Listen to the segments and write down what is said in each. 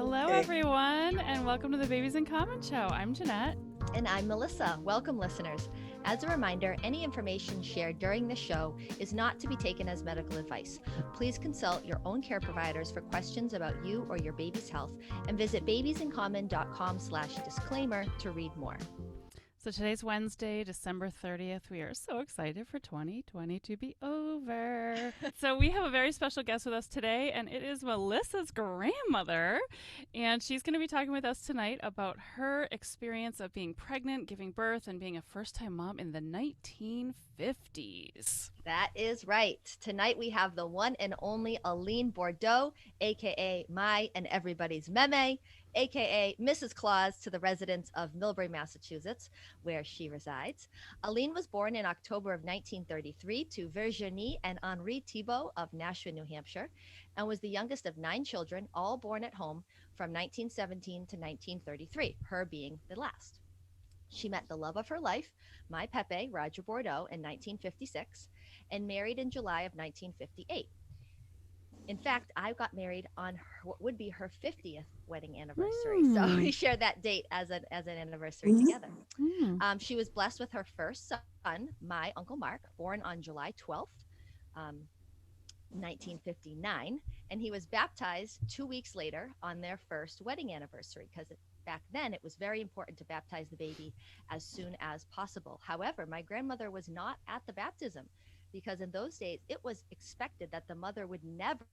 Hello, everyone, and welcome to the Babies in Common Show. I'm Jeanette. And I'm Melissa. Welcome, listeners. As a reminder, any information shared during this show is not to be taken as medical advice. Please consult your own care providers for questions about you or your baby's health and visit babiesincommon.com/disclaimer to read more. So today's Wednesday, December 30th. We are so excited for 2020 to be over. So we have a very special guest with us today, and it is Melissa's grandmother. And she's going to be talking with us tonight about her experience of being pregnant, giving birth, and being a first-time mom in the 1950s. That is right. Tonight we have the one and only Aline Bourdeau, aka my and everybody's Memere, aka Mrs. Claus to the residents of Millbury, Massachusetts, where she resides. Aline was born in October of 1933 to Virginie and Henri Thibault of Nashua, New Hampshire, and was the youngest of 9 children, all born at home from 1917 to 1933, her being the last. She met the love of her life, my Pepe, Roger Bordeaux, in 1956, and married in July of 1958. In fact, I got married on what would be her 50th wedding anniversary. So we share that date as an anniversary together. She was blessed with her first son, my Uncle Mark, born on July 12th, 1959. And he was baptized 2 weeks later on their first wedding anniversary because back then it was very important to baptize the baby as soon as possible. However, my grandmother was not at the baptism, because in those days it was expected that the mother would never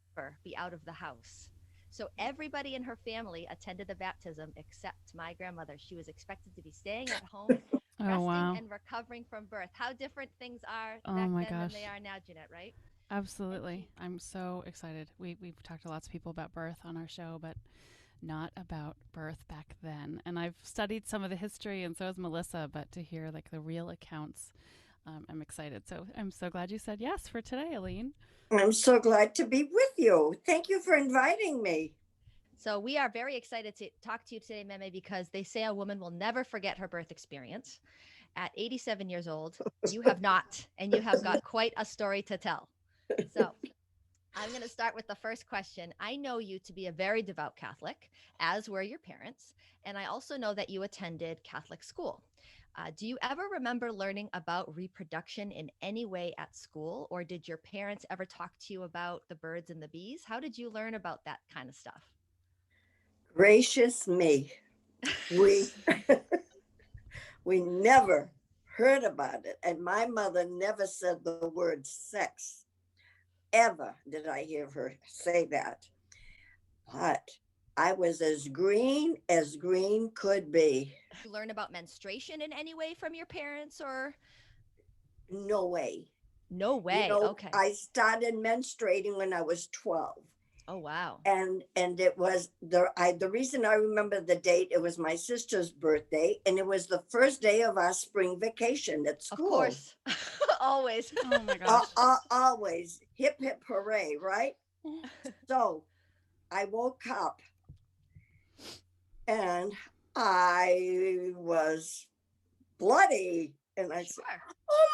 be out of the house. So everybody in her family attended the baptism except my grandmother. She was expected to be staying at home, resting and recovering from birth. How different things are back then than they are now, Jeanette, right? Absolutely. I'm so excited. We've talked to lots of people about birth on our show, but not about birth back then. And I've studied some of the history, and so has Melissa, but to hear like the real accounts, I'm excited. So I'm so glad you said yes for today, Aline. I'm so glad to be with you. Thank you for inviting me. So we are very excited to talk to you today, Meme, because they say a woman will never forget her birth experience. At 87 years old, you have not, and you have got quite a story to tell. So I'm going to start with the first question. I know you to be a very devout Catholic, as were your parents, and I also know that you attended Catholic school. Do you ever remember learning about reproduction in any way at school, or did your parents ever talk to you about the birds and the bees? How did you learn about that kind of stuff? Gracious me. We never heard about it, and my mother never said the word sex. Ever did I hear her say that. But I was as green could be. Did you learn about menstruation in any way from your parents, or? No way. No way. Okay. I started menstruating when I was 12. Oh, wow. And it was the reason I remember the date, it was my sister's birthday, and it was the first day of our spring vacation at school. Of course. Always. Oh my gosh. Always. Hip, hip, hooray, right? So I woke up and I was bloody. And I said, oh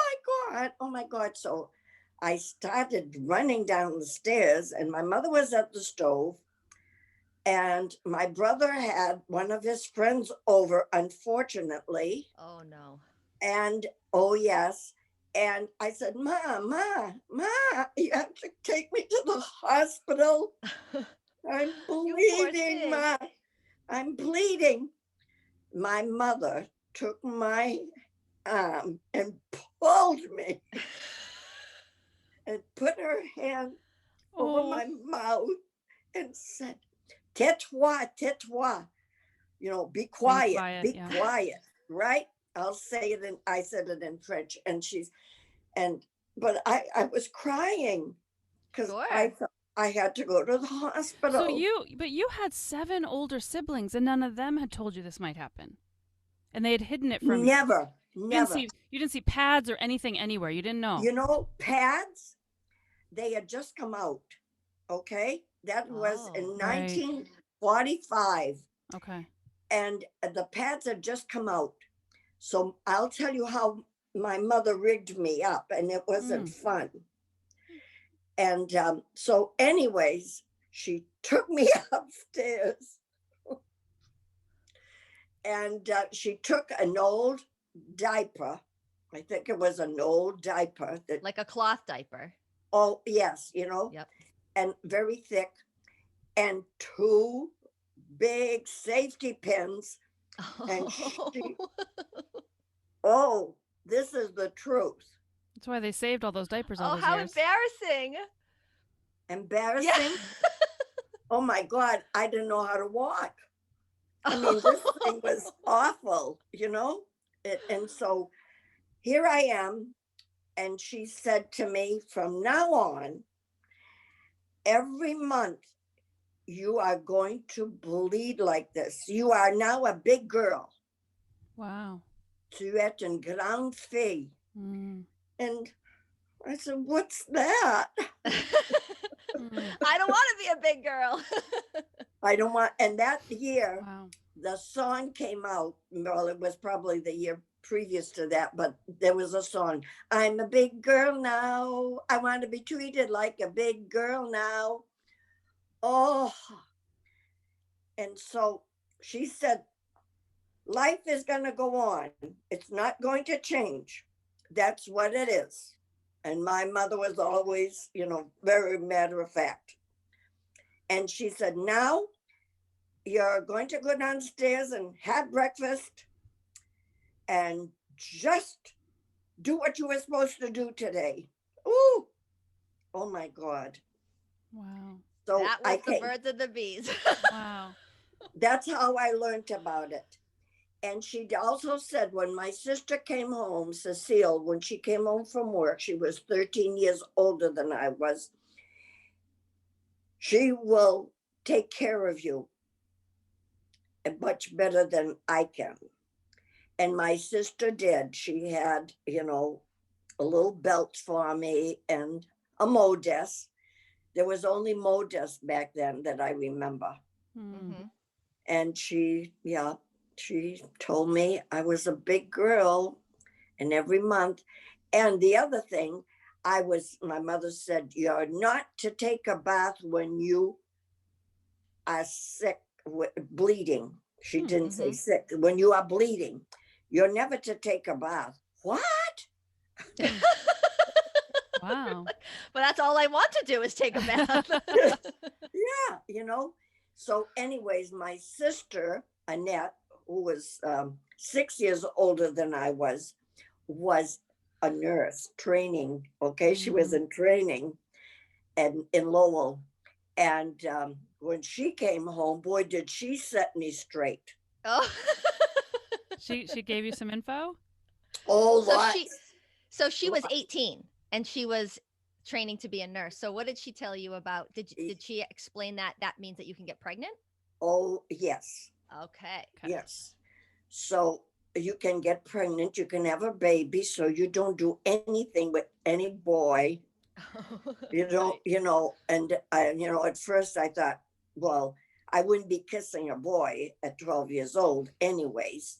my God. So I started running down the stairs, and my mother was at the stove, and my brother had one of his friends over, unfortunately. Oh, no. And, oh, yes. And I said, Ma, you have to take me to the hospital. I'm bleeding, Ma. I'm bleeding. My mother took my arm and pulled me and put her hand over my mouth and said, tais-toi, tais-toi. Be quiet, be quiet, right? I said it in French, but I was crying because I thought I had to go to the hospital. So you had 7 older siblings, and none of them had told you this might happen, and they had hidden it from Never. You didn't see pads or anything anywhere. You didn't know. Pads, they had just come out. Okay, that was in 1945. Okay, and the pads had just come out. So I'll tell you how my mother rigged me up, and it wasn't fun. And so anyways, she took me upstairs And she took an old diaper. I think it was an old diaper that, Like a cloth diaper. oh yes, Yep. and very thick, and two big safety pins. And she, oh, this is the truth. That's why they saved all those diapers all Oh, those how years. embarrassing. Embarrassing. Yeah. Oh my God, I didn't know how to walk. I mean, this thing was awful, and so here I am. And she said to me, from now on, every month, you are going to bleed like this. You are now a big girl. Wow. Tu es une grande fille. Mm. And I said, what's that? I don't want to be a big girl. I don't want, and that year, Wow. the song came out. Well, it was probably the year previous to that, but there was a song. I'm a big girl now. I want to be treated like a big girl now. Oh, and so she said, life is going to go on. It's not going to change. That's what it is. And my mother was always, very matter of fact. And she said, now you're going to go downstairs and have breakfast and just do what you were supposed to do today. Ooh, oh my God. Wow. So that was the birds and the bees. Wow. That's how I learned about it. And she also said, when my sister came home, Cecile, when she came home from work, she was 13 years older than I was. She will take care of you much better than I can. And my sister did. She had, a little belt for me and a modest. There was only modest back then that I remember. Mm-hmm. And she told me I was a big girl, and every month. And the other thing, my mother said, you're not to take a bath when you are sick, bleeding. She didn't say sick. When you are bleeding, you're never to take a bath. What? Wow. But that's all I want to do is take a bath. Yeah, So anyways, my sister, Annette, who was 6 years older than I was a nurse training. Okay. She was in training and in Lowell. And when she came home, boy, did she set me straight. Oh. She gave you some info? Oh, so she was 18 and she was training to be a nurse. So what did she tell you about? Did she explain that means that you can get pregnant? Oh, yes. Okay. Yes. So you can get pregnant, you can have a baby, so you don't do anything with any boy. You don't, and at first I thought, well, I wouldn't be kissing a boy at 12 years old anyways,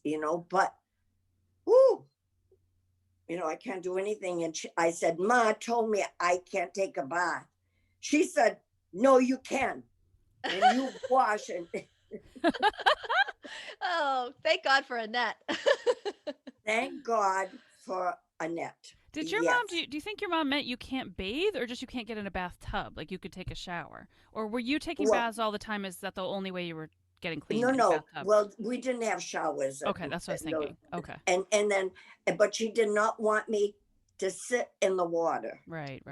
but whoo, I can't do anything. And I said, Ma told me I can't take a bath. She said, no, you can. And you wash and Oh, thank God for Annette. thank God for Annette. Did your mom, do you think your mom meant you can't bathe or just you can't get in a bathtub? Like you could take a shower? Or were you taking baths all the time? Is that the only way you were getting clean? No. Bathtub? Well, we didn't have showers. Okay, that's what I was thinking. Okay. And then, but she did not want me to sit in the water. Right.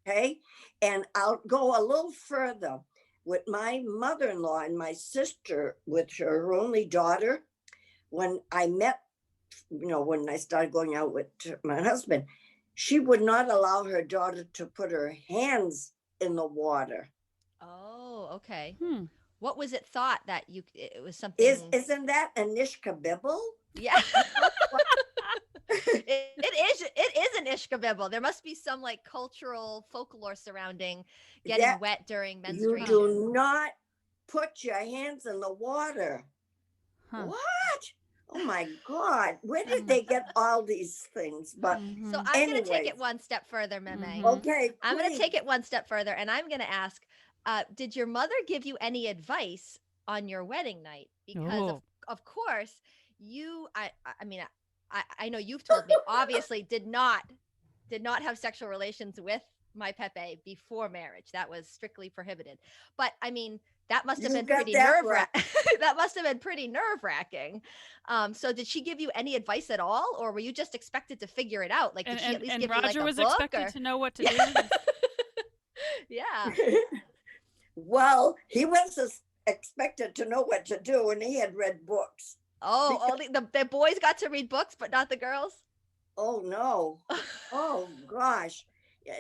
Okay. And I'll go a little further with my mother-in-law and my sister with her only daughter. When I met, when I started going out with my husband, she would not allow her daughter to put her hands in the water. Oh, okay. What was it thought that it was something? Isn't that a nishkabibble? Yeah. It is an ishkabibble. There must be some like cultural folklore surrounding getting wet during menstruation. You do not put your hands in the water. Huh. What? Oh my God. Where did they get all these things? But so I'm going to take it one step further, Memere. Okay. I'm going to take it one step further and I'm going to ask, did your mother give you any advice on your wedding night because Oh. of course I mean I know you've told me obviously did not have sexual relations with my Pepe before marriage. That was strictly prohibited. But I mean, that must have You been got pretty that nerve-wracking. That must have been pretty nerve-wracking. So did she give you any advice at all, or were you just expected to figure it out? Like, did she at least give you like Roger a was book? expected Or... to know what to Yeah. do. Yeah. Well, he was expected to know what to do, and he had read books. Oh, the boys got to read books, but not the girls? Oh, no. Oh, gosh.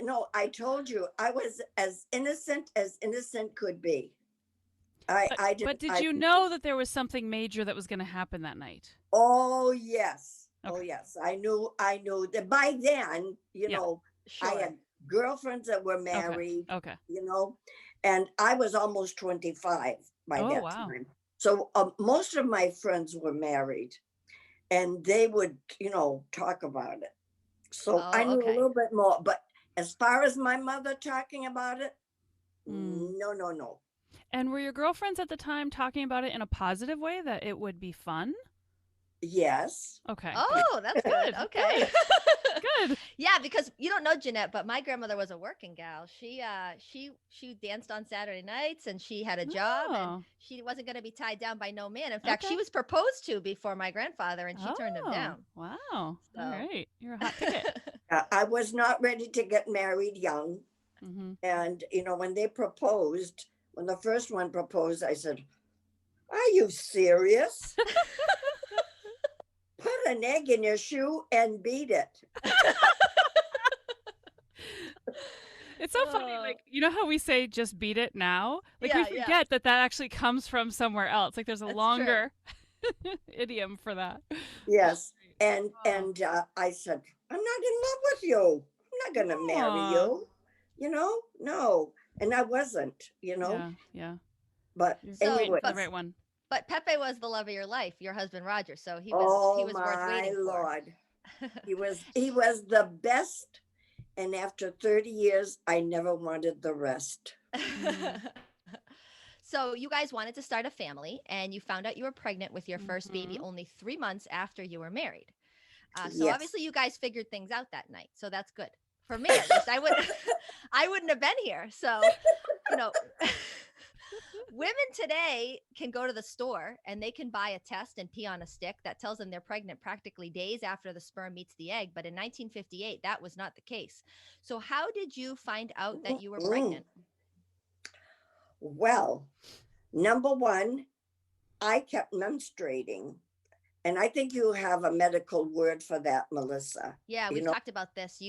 No, I told you, I was as innocent could be. But did you know that there was something major that was going to happen that night? Oh, yes. Okay. Oh, yes. I knew that by then, you know, Sure. I had girlfriends that were married, Okay. you know, and I was almost 25 by that time. So most of my friends were married, and they would, you know, talk about it. So I knew a little bit more. But as far as my mother talking about it, no. And were your girlfriends at the time talking about it in a positive way, that it would be fun? Yes. Okay. Oh, that's good. Okay. Good. Yeah, because you don't know Jeanette, but my grandmother was a working gal. She danced on Saturday nights, and she had a job, and she wasn't going to be tied down by no man. In fact, she was proposed to before my grandfather, and she turned him down. Wow. So. All right. You're a hot ticket. I was not ready to get married young. And, you know, when they proposed, when the first one proposed, I said, "Are you serious? Put an egg in your shoe and beat it." It's so funny, like, you know how we say just beat it now? Like, we forget that actually comes from somewhere else. Like, there's a longer idiom for that. Yes. And I said, "I'm not in love with you. I'm not going to marry you." You know? No. And I wasn't, you know? Yeah. But anyway. The right one. But Pepe was the love of your life, your husband Roger. So he was worth waiting for. Lord. He was the best. And after 30 years, I never wanted the rest. So you guys wanted to start a family, and you found out you were pregnant with your first baby only 3 months after you were married. So obviously you guys figured things out that night. So that's good. For me, at least, I wouldn't have been here. So, you know, women today can go to the store and they can buy a test and pee on a stick that tells them they're pregnant practically days after the sperm meets the egg. But in 1958, that was not the case. So how did you find out that you were pregnant? Well, number one, I kept menstruating. And I think you have a medical word for that, Melissa. Yeah, we've talked about this.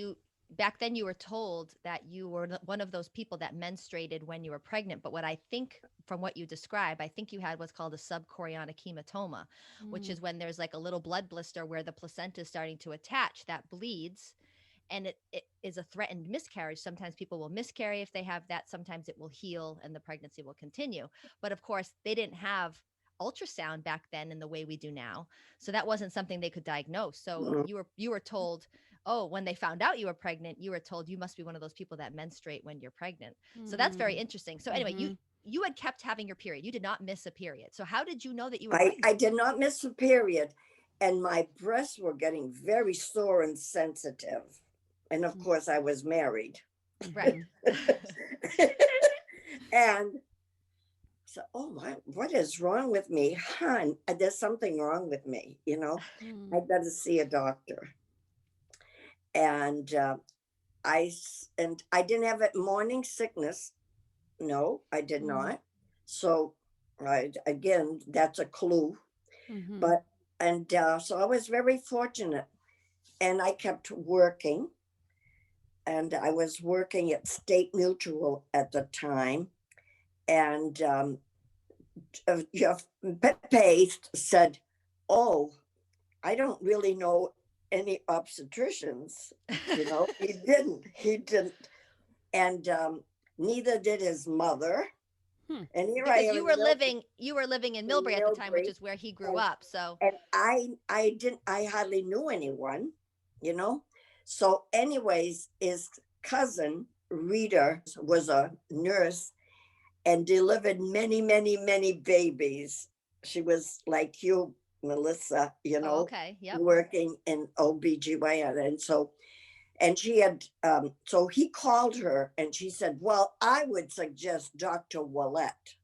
Back then you were told that you were one of those people that menstruated when you were pregnant. But what I think, from what you describe, I think you had what's called a subchorionic hematoma, which is when there's like a little blood blister where the placenta is starting to attach, that bleeds, and it is a threatened miscarriage. Sometimes people will miscarry if they have that. Sometimes it will heal and the pregnancy will continue. But of course, they didn't have ultrasound back then in the way we do now. So that wasn't something they could diagnose. So you were told, oh, when they found out you were pregnant, you were told you must be one of those people that menstruate when you're pregnant. So that's very interesting. So anyway, you had kept having your period. You did not miss a period. So how did you know that you were pregnant? I did not miss a period. And my breasts were getting very sore and sensitive. And of course, I was married. Right. And so, oh my, what is wrong with me? Hon, there's something wrong with me, you know? I better see a doctor. And I didn't have morning sickness. No, I did not. So again, that's a clue. But so I was very fortunate, and I kept working, and I was working at State Mutual at the time, and Pepe said, "Oh, I don't really know any obstetricians." You know, he didn't, and neither did his mother. And here because I am. You were living in Millbrae at the time, which is where he grew up. So, and I hardly knew anyone, you know. So, anyways, his cousin Rita was a nurse, and delivered many, many, many babies. She was like you, Melissa, Oh, okay. Yep. working in OBGYN. And she had, so he called her and she said, well, I would suggest Dr. Willette.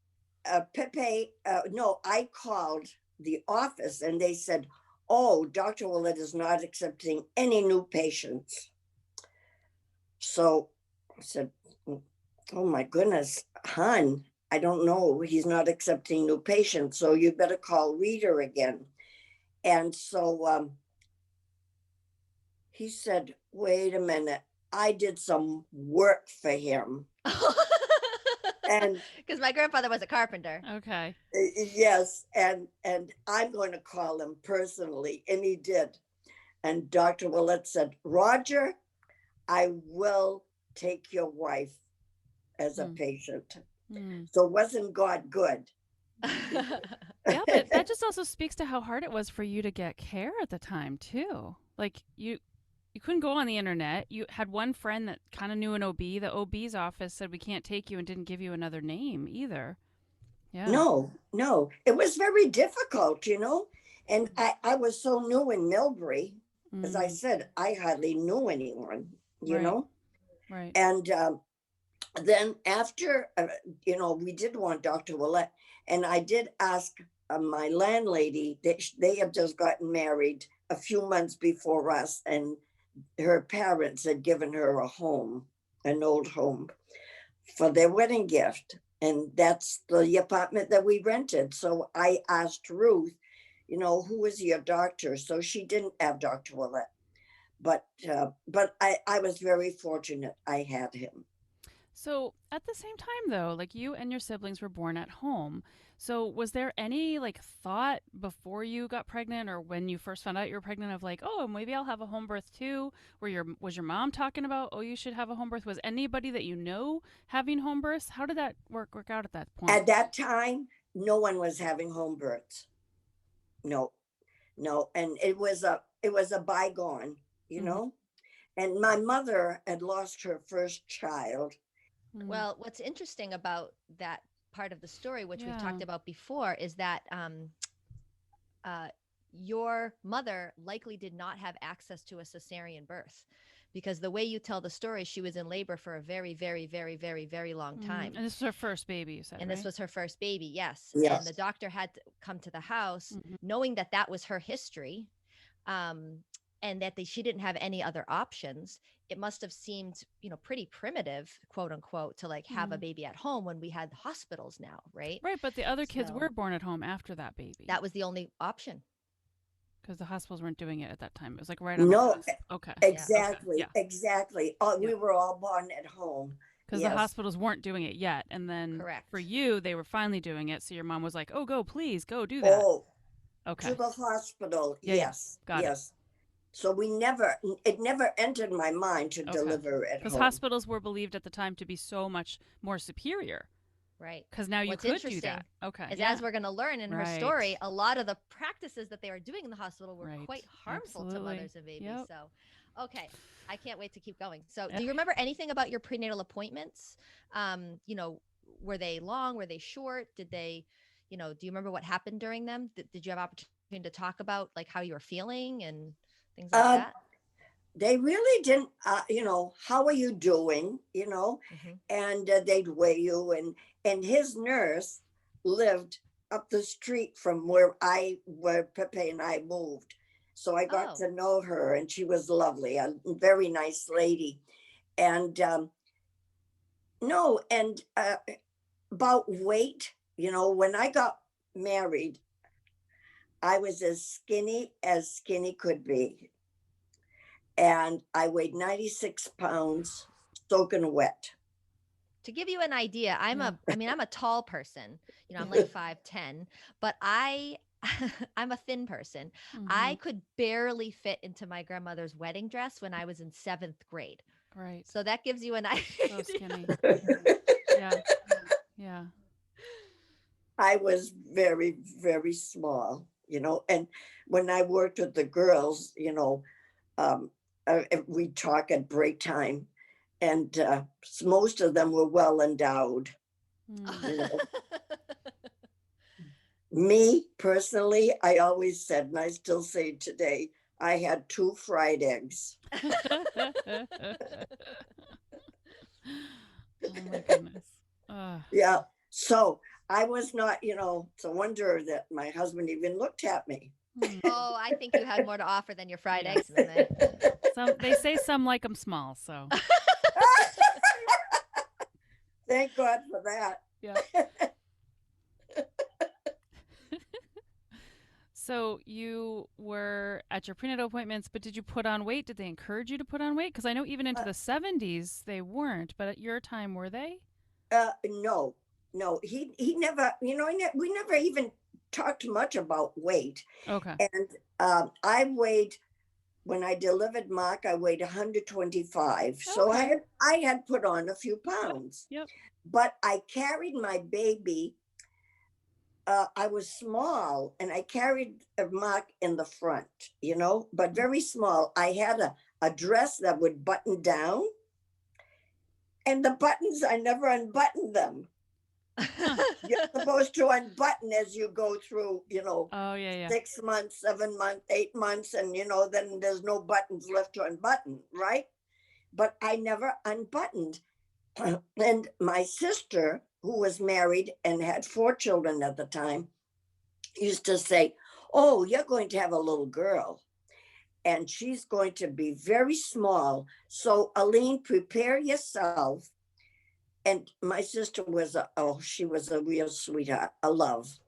No, I called the office and they said, oh, Dr. Willette is not accepting any new patients. So I said, oh my goodness, hon, I don't know. He's not accepting new patients. So you better call Reader again. And so he said, wait a minute. I did some work for him. And because my grandfather was a carpenter. Okay. Yes. And I'm going to call him personally. And he did. And Dr. Willette said, Roger, I will take your wife as a patient. So wasn't God good? Yeah, but that just also speaks to how hard it was for you to get care at the time too. Like you couldn't go on the internet. You had one friend that kind of knew an OB. The OB's office said we can't take you and didn't give you another name either. Yeah. No. It was very difficult, And I was so new in Millbury. As I said, I hardly knew anyone, Right. And then after, we did want Dr. Willette, and I did ask my landlady, they had just gotten married a few months before us, and her parents had given her a home, an old home, for their wedding gift. And that's the apartment that we rented. So I asked Ruth, who was your doctor? So she didn't have Dr. Willette. But I was very fortunate I had him. So at the same time, though, like you and your siblings were born at home. So was there any thought before you got pregnant or when you first found out you were pregnant of oh, maybe I'll have a home birth too? Was your mom talking about, oh, you should have a home birth? Was anybody that you know having home births? How did that work out at that point? At that time, no one was having home births. No. And it was a bygone, And my mother had lost her first child. Well, what's interesting about that part of the story, which we've talked about before, is that your mother likely did not have access to a cesarean birth, because the way you tell the story, she was in labor for a very, very, very, very, very long time. And this was her first baby, you said, and right? This was her first baby, yes. Yes. And the doctor had to come to the house knowing that was her history, and that she didn't have any other options. It must have seemed, pretty primitive, quote unquote, to have a baby at home when we had hospitals now, right? Right, but the other kids were born at home after that baby. That was the only option. Because the hospitals weren't doing it at that time. It was right on No, the okay. Exactly, exactly. We were all born at home. Because the hospitals weren't doing it yet. And then for you, they were finally doing it. So your mom was like, oh, please go do that. Oh, okay. To the hospital. Yeah, yes. Got it. So it never entered my mind to deliver at home. Because hospitals were believed at the time to be so much more superior. Right. Because now you could do that. Okay. As we're going to learn in her story, a lot of the practices that they were doing in the hospital were quite harmful to mothers and babies. Yep. So, okay. I can't wait to keep going. So, do you remember anything about your prenatal appointments? Were they long? Were they short? Did they, do you remember what happened during them? Did you have opportunity to talk about how you were feeling and things like that? They really didn't, how are you doing, and they'd weigh you. And his nurse lived up the street from where Pepe and I moved. So I got to know her, and she was lovely, a very nice lady. And about weight, when I got married, I was as skinny could be. And I weighed 96 pounds, soaking wet. To give you an idea, I'm a tall person. I'm like 5'10", but I'm a thin person. I could barely fit into my grandmother's wedding dress when I was in 7th grade. Right. So that gives you an idea. So skinny. Yeah. I was very, very small, and when I worked with the girls, we talk at break time, and most of them were well endowed. You know, me personally, I always said, and I still say today, I had 2 fried eggs. Oh my goodness. Yeah. So I was not, it's a wonder that my husband even looked at me. Oh, I think you had more to offer than your fried Yes. eggs, Meme. They say some like them small, so. Thank God for that. Yeah. So you were at your prenatal appointments, but did you put on weight? Did they encourage you to put on weight? Because I know even into the 70s they weren't, but at your time were they? No, he never, we never even talked much about weight. Okay. And I weighed, when I delivered Mark, I weighed 125. So Okay. I had put on a few pounds. Yep. But I carried my baby. I was small and I carried Mark in the front, but very small. I had a dress that would button down, and the buttons, I never unbuttoned them. You're supposed to unbutton as you go through, Oh, yeah. 6 months, 7 months, 8 months, and then there's no buttons left to unbutton, right? But I never unbuttoned. And my sister, who was married and had 4 children at the time, used to say, "Oh, you're going to have a little girl, and she's going to be very small. So, Aline, prepare yourself." And my sister was she was a real sweetheart, a love.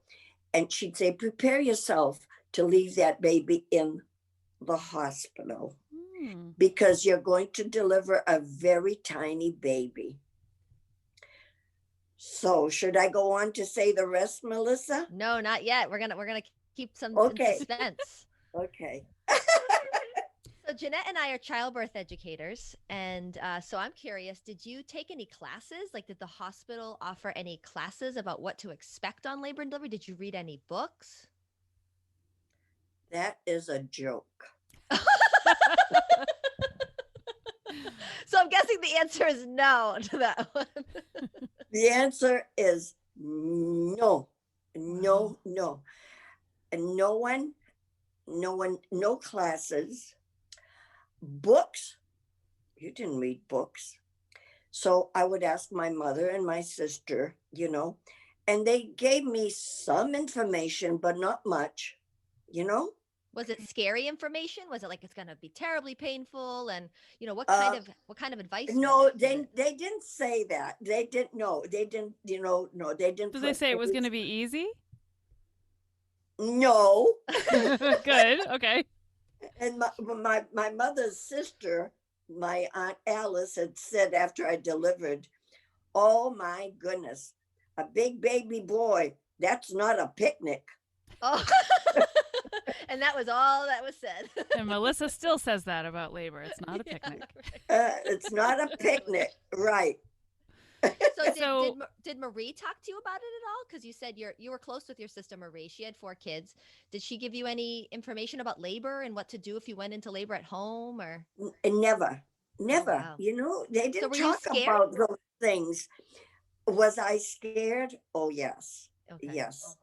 And she'd say, "Prepare yourself to leave that baby in the hospital because you're going to deliver a very tiny baby." So should I go on to say the rest, Melissa? No, not yet. We're gonna keep some in suspense. Okay. So Jeanette and I are childbirth educators, and so I'm curious, did you take any classes? Like, did the hospital offer any classes about what to expect on labor and delivery? Did you read any books? That is a joke. So I'm guessing the answer is no to that one. The answer is no. No. And no one, no classes. Books, you didn't read books. So I would ask my mother and my sister, and they gave me some information, but not much, Was it scary information? Was it like it's going to be terribly painful? And what kind of advice? No, they didn't say that. They didn't. No, they didn't. No, they didn't. Did they say it was going to be easy? No. Good. Okay. And my mother's sister, my Aunt Alice, had said after I delivered, "Oh my goodness, a big baby boy. That's not a picnic." Oh. And that was all that was said. And Melissa still says that about labor. It's not a picnic. It's not a picnic, right? So did Marie talk to you about it at all? Because you said you were close with your sister Marie. She had 4 kids. Did she give you any information about labor and what to do if you went into labor at home or? Never. Oh, wow. They didn't talk about those things. Was I scared? Oh, yes. Okay. Yes.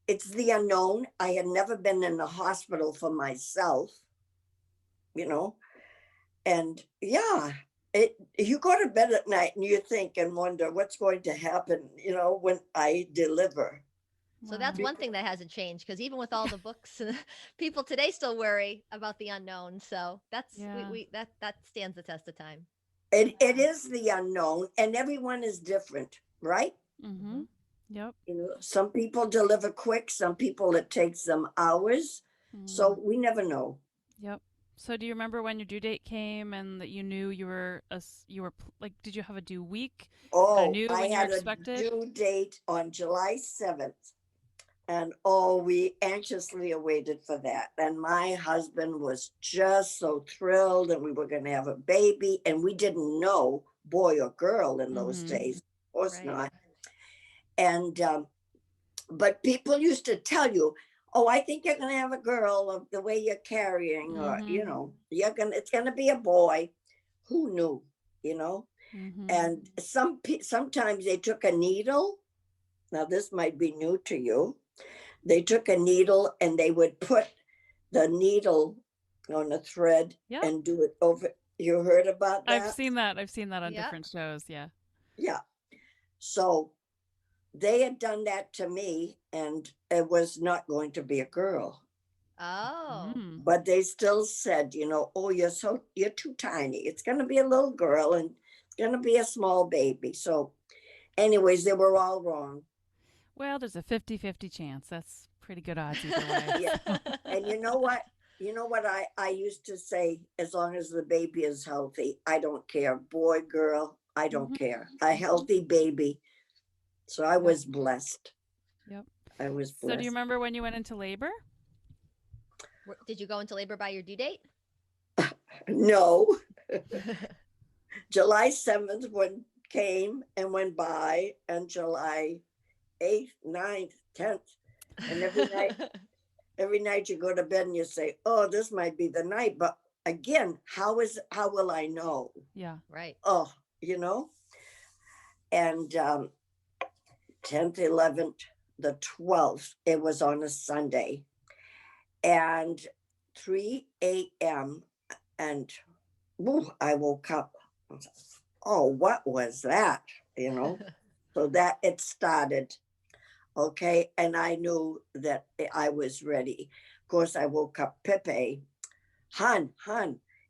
It's the unknown. I had never been in a hospital for myself, and yeah, you go to bed at night and you think and wonder what's going to happen, when I deliver. So that's one thing that hasn't changed, because even with all the books, people today still worry about the unknown. So that's that stands the test of time. It is the unknown, and everyone is different, right? Mm-hmm. Yep. Some people deliver quick, some people it takes them hours. So we never know. Yep. So do you remember when your due date came and that you knew you were like, did you have a due week? Oh, I had a due date on July 7th. And we anxiously awaited for that. And my husband was just so thrilled that we were going to have a baby. And we didn't know boy or girl in those days. Of course not. And, but people used to tell you, "Oh, I think you're going to have a girl of the way you're carrying," or, it's going to be a boy. Who knew, Mhm. And sometimes they took a needle. Now this might be new to you. They took a needle and they would put the needle on a thread Yeah. and do it over. You heard about I've that? seen that. I've seen that on Yeah. different shows. Yeah. Yeah. So they had done that to me, and it was not going to be a girl. Oh. Mm. But they still said, oh, you're too tiny. It's going to be a little girl, and it's going to be a small baby. So, anyways, they were all wrong. Well, there's a 50-50 chance. That's pretty good odds either way. Yeah. And you know what? I used to say, as long as the baby is healthy, I don't care. Boy, girl, I don't Mhm. care. A healthy baby. So I was blessed. Yep. I was So do you blessed. remember when you went into labor? Did you go into labor by your due date? No. July 7th came and went by, and July 8th, 9th, 10th. And every night you go to bed and you say, oh, this might be the night. But again, how will I know? Yeah. Right. Oh, and 10th, 11th, the 12th, it was on a Sunday. And 3 a.m. and I woke up. Oh, what was that? So that it started. Okay. And I knew that I was ready. Of course, I woke up Pepe. Hun,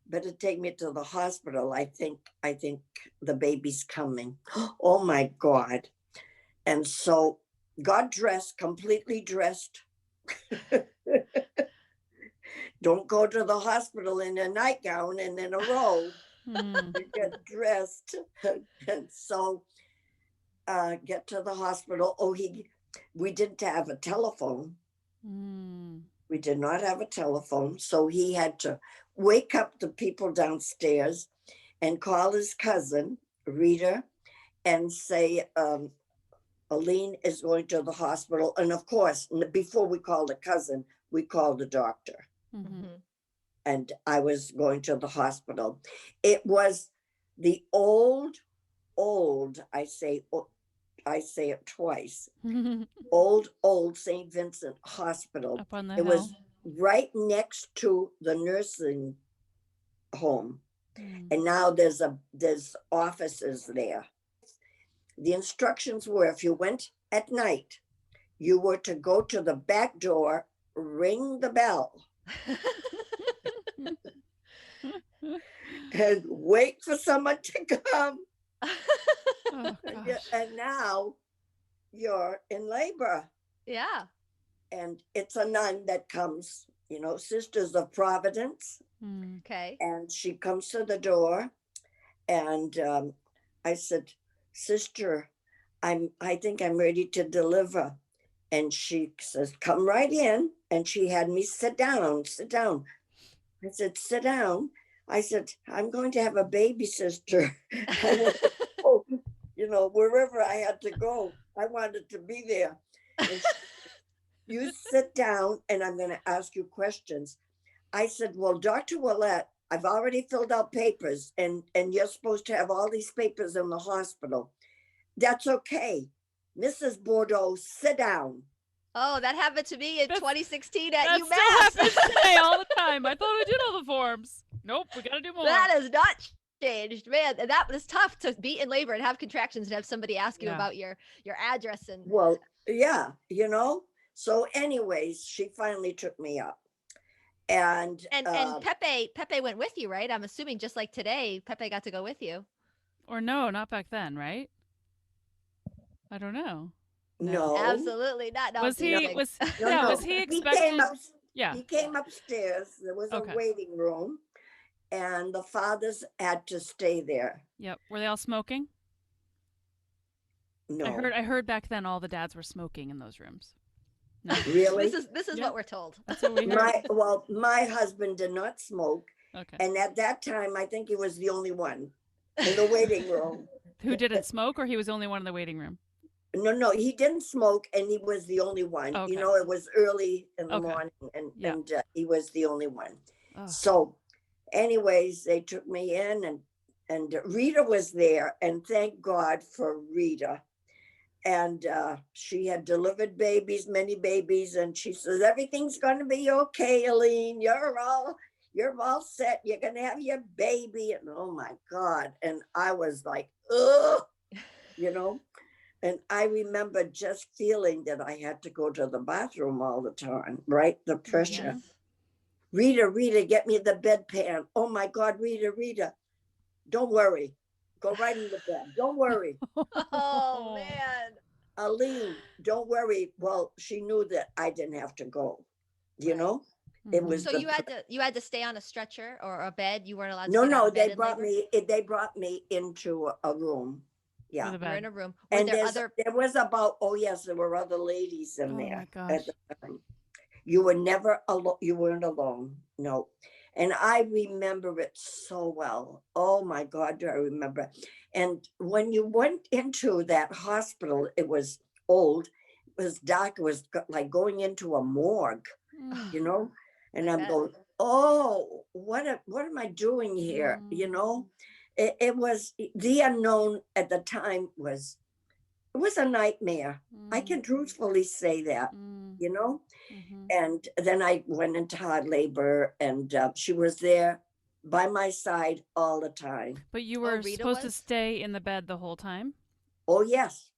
better take me to the hospital. I think the baby's coming. Oh my God. And so got dressed, completely dressed. Don't go to the hospital in a nightgown and in a robe. Mm. You get dressed. And so get to the hospital. We didn't have a telephone. Mm. We did not have a telephone. So he had to wake up the people downstairs and call his cousin, Rita, and say, Aline is going to the hospital. And of course, before we called a cousin, we called a doctor. Mhm. And I was going to the hospital. It was the old, I say it twice, old St. Vincent Hospital. Up on the It hill. was right next to the nursing home. Mm. And now there's offices there. The instructions were, if you went at night, you were to go to the back door, ring the bell, and wait for someone to come. Oh gosh. And now you're in labor. Yeah. And it's a nun that comes, Sisters of Providence. Mm. Okay. And she comes to the door. And I said, Sister, I think I'm ready to deliver. And she says, come right in. And she had me sit down. I said, sit down. I said, I'm going to have a baby, sister. Wherever I had to go, I wanted to be there. And you sit down and I'm going to ask you questions. I said, well, Dr. Willette, I've already filled out papers and you're supposed to have all these papers in the hospital. That's okay. Mrs. Bourdeau, sit down. Oh, that happened to me in 2016 at That UMass. still happens today all the time. I thought I did all the forms. Nope, we gotta do more. That has not changed, man. That was tough to be in labor and have contractions and have somebody ask you about your address and. Well, yeah, So, anyways, she finally took me up, and Pepe went with you, right? I'm assuming just like today, Pepe got to go with you. Or no, not back then, right? I don't know. No, absolutely not. No, was he expected? He came upstairs. There was a waiting room, and the fathers had to stay there. Yep. Were they all smoking? No. I heard back then all the dads were smoking in those rooms. No. Really? This is what we're told. That's what we heard. My husband did not smoke. Okay. And at that time, I think he was the only one in the waiting room. Who didn't smoke, or he was the only one in the waiting room? No, he didn't smoke, and he was the only one. Okay. It was early in the morning, and he was the only one. So, anyways, they took me in, and and Rita was there, and thank God for Rita. And she had delivered babies, many babies, and she says, everything's going to be okay, Aline. You're all set. You're going to have your baby. And oh my God. And I was like, ugh, you know. And I remember just feeling that I had to go to the bathroom all the time, right? The pressure. Yes. Rita, get me the bedpan. Oh my God, Rita, don't worry. Go right in the bed. Don't worry. Oh man. Aline, don't worry. Well, she knew that I didn't have to go. You know, it was. So you had to stay on a stretcher or a bed. You weren't allowed to. No, they brought me into a room. Yeah, With a We're bed. in a room. And there was about, oh yes, there were other ladies in there. Oh my gosh. At the time. You were never alone. You weren't alone. No. And I remember it so well. Oh my God, do I remember. And when you went into that hospital, it was old, it was dark, it was like going into a morgue, you know? And I'm going, oh, what am I doing here? You know, it was the unknown at the time it was a nightmare. I can truthfully say that, you know? And then I went into hard labor, and she was there by my side all the time. But you were supposed to stay in the bed the whole time? Oh, yes.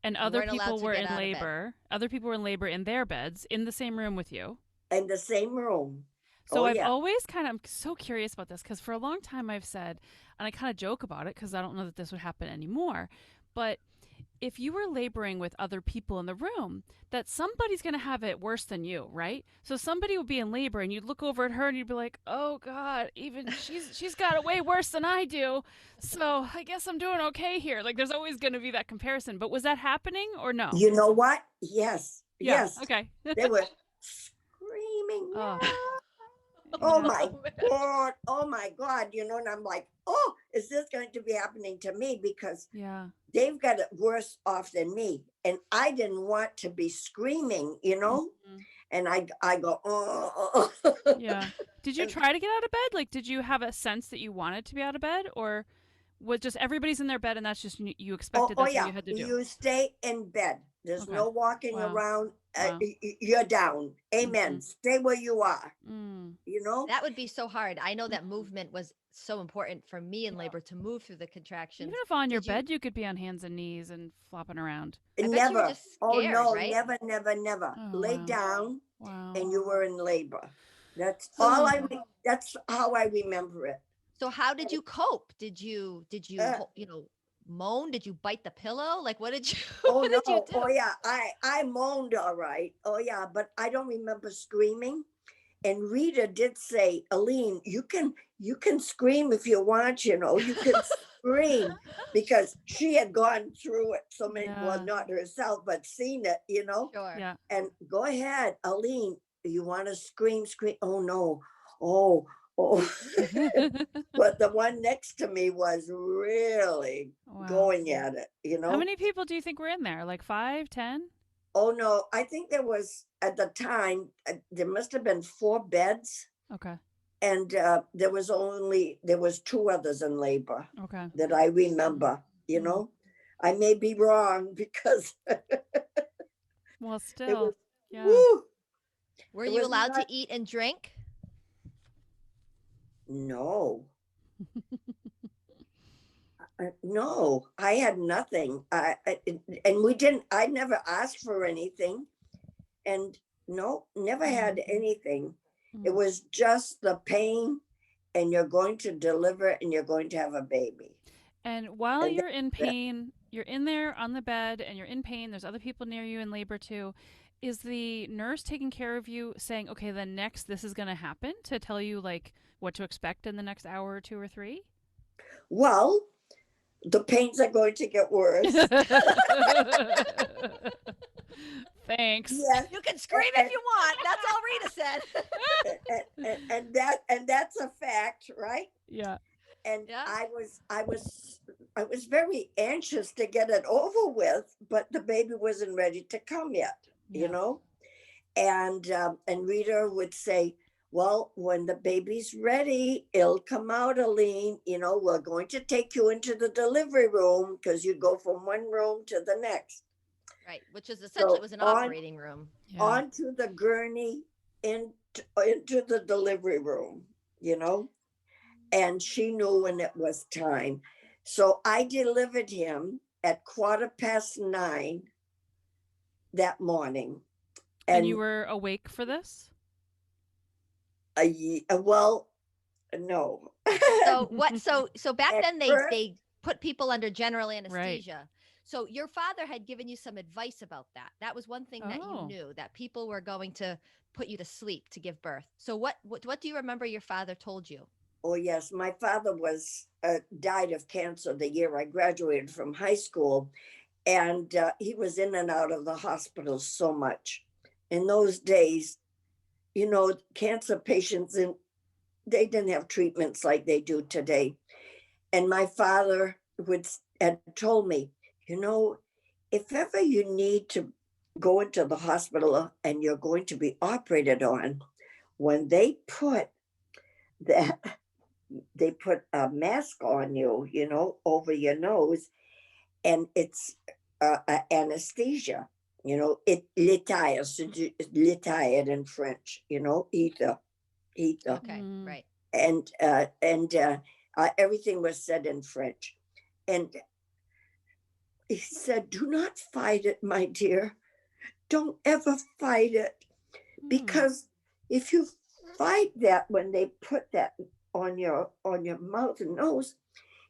And other people were in labor. Other people were in labor in their beds in the same room with you? In the same room. So I've always I'm so curious about this, because for a long time I've said, and I kind of joke about it because I don't know that this would happen anymore, but if you were laboring with other people in the room, that somebody's going to have it worse than you, right? So somebody would be in labor and you'd look over at her and you'd be like, oh God, even she's got it way worse than I do. So I guess I'm doing okay here. Like there's always going to be that comparison. But was that happening or no? You know what? Yes. Yeah. Yes. Okay. They were screaming. Oh my God. Oh my God. You know, and I'm like, oh, is this going to be happening to me? Because they've got it worse off than me. And I didn't want to be screaming, you know? And I go, oh. Yeah. Did you try to get out of bed? Like, did you have a sense that you wanted to be out of bed? Or was just everybody's in their bed and that's just you expected that's what you had to do? You stay in bed. There's no walking around. You're down. Amen. Stay where you are. You know? That would be so hard. I know that movement was so important for me in labor, to move through the contractions. Even if on your bed, you could be on hands and knees and flopping around. Never. Just scared, right? Never. Lay down and you were in labor. That's all that's how I remember it. So how did you cope? Did you moan? Did you bite the pillow? Like, what did you? Oh no! You do? Oh yeah, I moaned all right. Oh yeah, but I don't remember screaming. And Rita did say, Aline, you can scream if you want. You know, you can scream, because she had gone through it so many. Well, not herself, but seen it. You know. Sure. Yeah. And go ahead, Aline. You want to scream? Oh no! Oh. But the one next to me was really going at it, you know. How many people do you think were in there? Like 5, 10? Oh no, I think there was, at the time, there must have been 4 beds. Okay. And there was 2 others in labor. Okay. That I remember, you know. I may be wrong because well, still. Were you allowed to eat and drink? No. No, I had nothing. And we didn't, I never asked for anything. And no, never had anything. It was just the pain, and you're going to deliver and you're going to have a baby. And while you're in pain, you're in there on the bed and you're in pain, there's other people near you in labor too. Is the nurse taking care of you, saying, okay, then next this is going to happen, to tell you like what to expect in the next hour or 2 or 3? Well, the pains are going to get worse. Thanks. Yes. You can scream if you want. That's all Rita said. and that's a fact, right? Yeah. And I was very anxious to get it over with, but the baby wasn't ready to come yet, you know? And Rita would say, Well, when the baby's ready, it'll come out, Aline. We're going to take you into the delivery room because you go from one room to the next. Right, which is essentially So was an operating room. Yeah. onto the gurney into the delivery room, and she knew when it was time. So I delivered him at 9:15 that morning. And you were awake for this? Well, no. So what? So back At then first- they put people under general anesthesia. Right. So your father had given you some advice about that. That was one thing that you Oh. knew, that people were going to put you to sleep to give birth. So what do you remember your father told you? Oh yes, my father died of cancer the year I graduated from high school, and he was in and out of the hospital so much. In those days, cancer patients they didn't have treatments like they do today. And my father had told me, if ever you need to go into the hospital and you're going to be operated on, when they put a mask on you, over your nose, and it's anesthesia, l'étire in French, ether. Okay, right. And everything was said in French. And he said, "Do not fight it, my dear. Don't ever fight it. Because if you fight that when they put that on your mouth and nose,"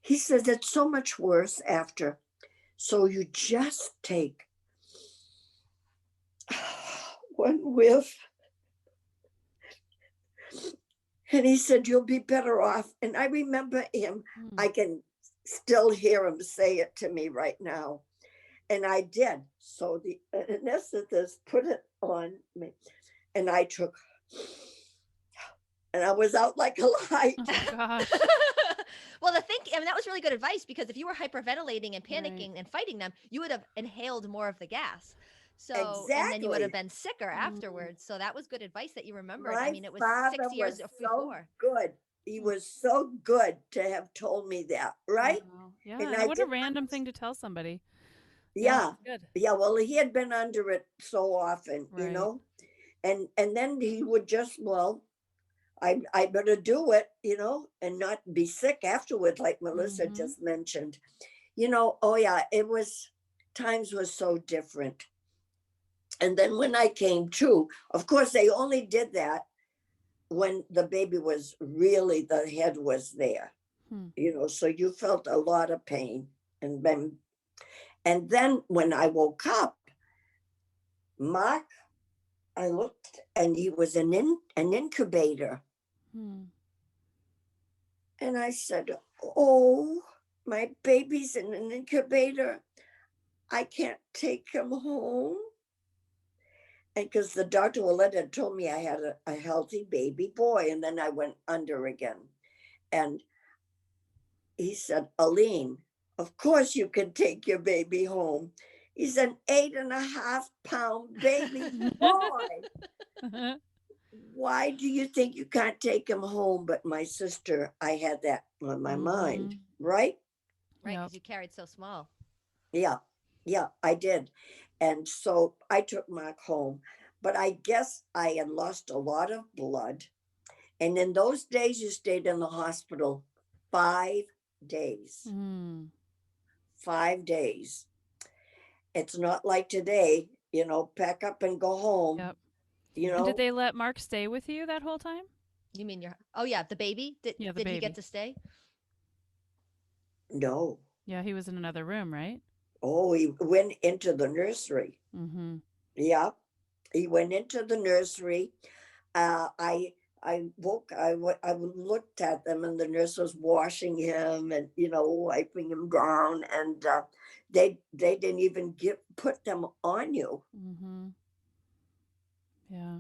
he says, "it's so much worse after. So you just take one whiff." And he said, "You'll be better off." And I remember him, I can still hear him say it to me right now. And I did. So the anesthetist put it on me, and I took, and I was out like a light. Oh, gosh. Well, that was really good advice, because if you were hyperventilating and panicking and fighting them, you would have inhaled more of the gas. So, and then you would have been sicker afterwards. So that was good advice that you remembered. I mean, it was 6 years before. Good. He was so good to have told me that, right? Wow. Yeah. And what a random thing to tell somebody. Yeah. Good. Yeah. Well, he had been under it so often, and then he would just, well, I better do it, and not be sick afterward, like Melissa just mentioned. Oh yeah, times were so different. And then when I came to, of course, they only did that when the baby was really, the head was there, so you felt a lot of pain. And then when I woke up, Mark, I looked, and he was an incubator. And I said, "Oh, my baby's in an incubator. I can't take him home." And because the Dr. Willett had told me I had a healthy baby boy, and then I went under again. And he said, "Aline, of course you can take your baby home. He's an 8.5-pound baby boy. Why do you think you can't take him home?" But my sister, I had that on my mind, right? Right, because you carried so small. Yeah, I did. And so I took Mark home. But I guess I had lost a lot of blood. And in those days, you stayed in the hospital 5 days. 5 days. It's not like today, pack up and go home. Yep. And did they let Mark stay with you that whole time? You mean the baby? Did he get to stay? No. Yeah, he was in another room, right? Oh, he went into the nursery. Yeah, he went into the nursery. I woke. I looked at them, and the nurse was washing him and wiping him down, and they didn't even put them on you. Yeah.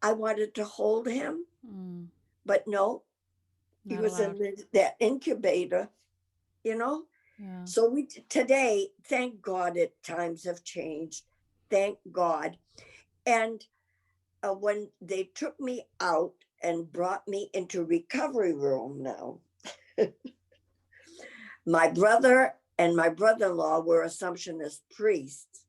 I wanted to hold him, but no, he was allowed. in that incubator. Yeah. So today, thank God, times have changed. Thank God. And when they took me out and brought me into recovery room now, my brother and my brother-in-law were Assumptionist priests.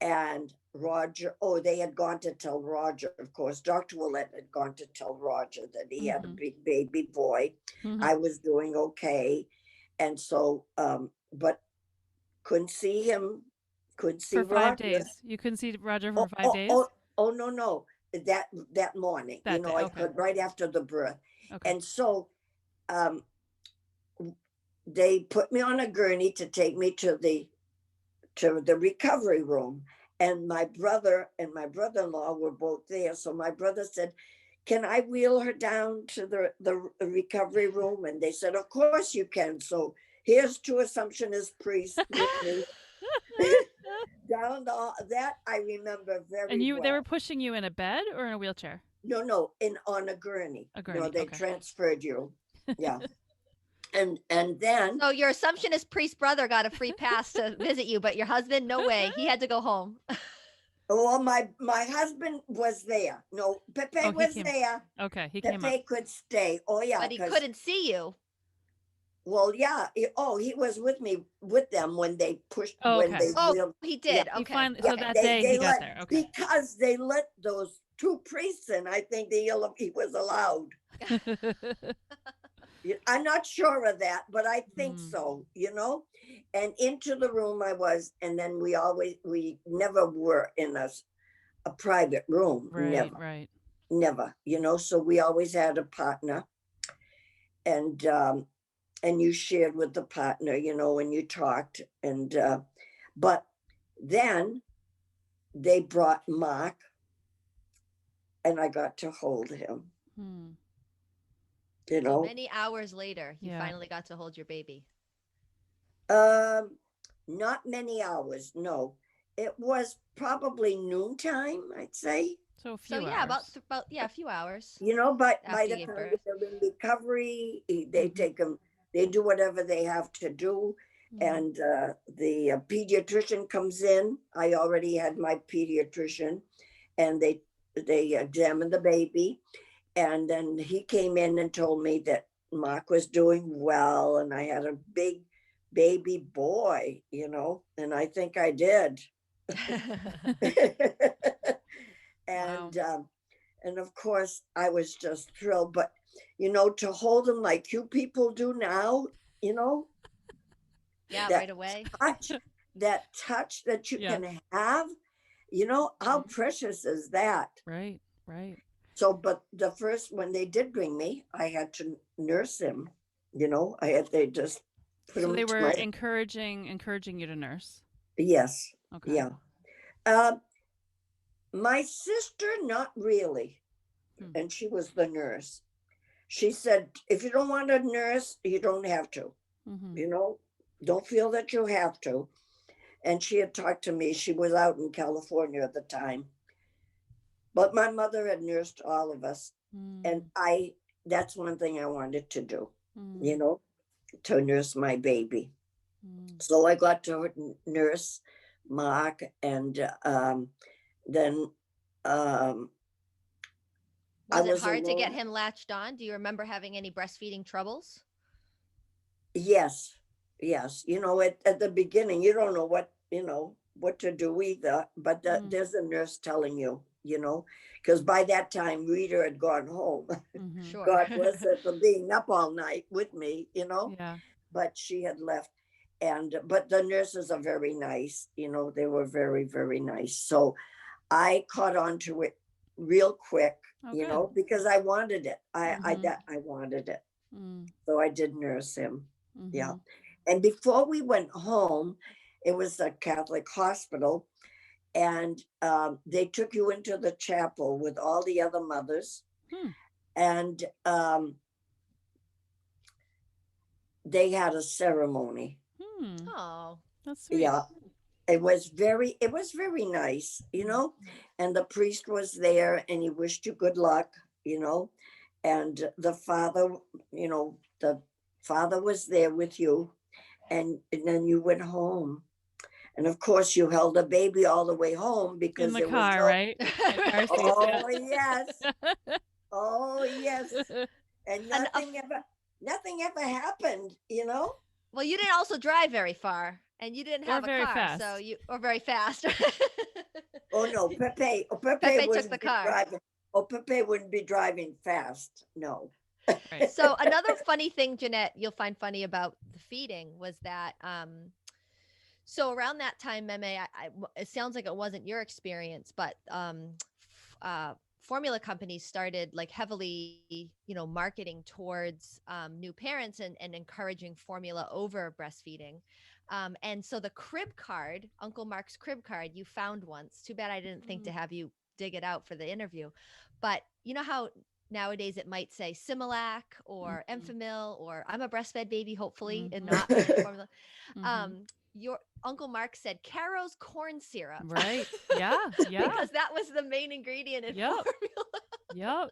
And Roger, oh, they had gone to tell Roger, of course. Dr. Willett had gone to tell Roger that he had a big baby boy. I was doing okay. And so, but couldn't see him, couldn't see For 5 Roger. days. You couldn't see Roger for Oh, 5 days? no. That morning, That day, I okay. could right after the birth. Okay. And so they put me on a gurney to take me to the recovery room. And my brother and my brother-in-law were both there. So my brother said, can I wheel her down to the recovery room? And they said, of course you can. So here's two Assumptionist priests with me down that I remember very And well. they were pushing you in a bed or in a wheelchair? No, on a gurney. A gurney. They okay. transferred you. Yeah. And then So your Assumptionist priest brother got a free pass to visit you, but your husband, no way. He had to go home. well, my husband was there. No, Pepe was there. Okay, he came up. Pepe could stay. Oh yeah, but he couldn't see you. Well, yeah. He was with them when they pushed. Oh, when okay. they He did. He Okay. so that day he got there. Okay. Because they let those two priests in. I think he was allowed. I'm not sure of that, but I think so, and into the room I was, and then we never were in a private room. Right. Never, so we always had a partner, and you shared with the partner, and you talked, and but then they brought Mark, and I got to hold him. So many hours later, you finally got to hold your baby. Not many hours. No, it was probably noontime, I'd say. So a few hours. Yeah, about a few hours. But by the time they're in recovery, they take them. They do whatever they have to do, and the pediatrician comes in. I already had my pediatrician, and they examined the baby. And then he came in and told me that Mark was doing well, and I had a big baby boy, and I think I did. And wow. And of course I was just thrilled, but to hold him like you people do now, yeah, right away. That touch that you can have, how precious is that? Right. So, but the first, when they did bring me, I had to nurse him. They just put him. So they were encouraging you to nurse. Yes. Okay. Yeah. My sister, not really, and she was the nurse. She said, if you don't want to nurse, you don't have to. Don't feel that you have to. And she had talked to me. She was out in California at the time. But my mother had nursed all of us. And that's one thing I wanted to do, to nurse my baby. So I got to nurse Mark, and then was it hard to get him latched on? Do you remember having any breastfeeding troubles? Yes. At the beginning, you don't know what to do either, but there's a nurse telling you, because by that time Rita had gone home. Sure. God bless her for being up all night with me, Yeah. But she had left. But the nurses are very nice, they were very, very nice. So I caught on to it real quick, because I wanted it. I wanted it. So I did nurse him. Yeah. And before we went home, it was a Catholic hospital, and they took you into the chapel with all the other mothers. And they had a ceremony. Oh, that's sweet. Yeah. It was very nice, and the priest was there, and he wished you good luck, and the father, the father was there with you, and then you went home. And of course, you held the baby all the way home because in the there was car, no. right? Car seats, Oh yes, oh yes, and And nothing ever happened, you know. well, you didn't also drive very far, and you didn't Or have a very car, fast. so or very fast. Oh no, Pepe Pepe took wouldn't the be car. driving. Oh, Pepe wouldn't be driving fast. No. Right. So another funny thing, Jeanette, you'll find funny about the feeding was that so around that time, Meme, it sounds like it wasn't your experience, but formula companies started like heavily, marketing towards new parents and encouraging formula over breastfeeding. And so the crib card, Uncle Mark's crib card, you found once. Too bad I didn't think to have you dig it out for the interview. But you know how nowadays it might say Similac or Enfamil or I'm a breastfed baby, hopefully, and not formula. Your Uncle Mark said Caro's corn syrup. Right. Yeah. Yeah. Because that was the main ingredient in formula. Yep.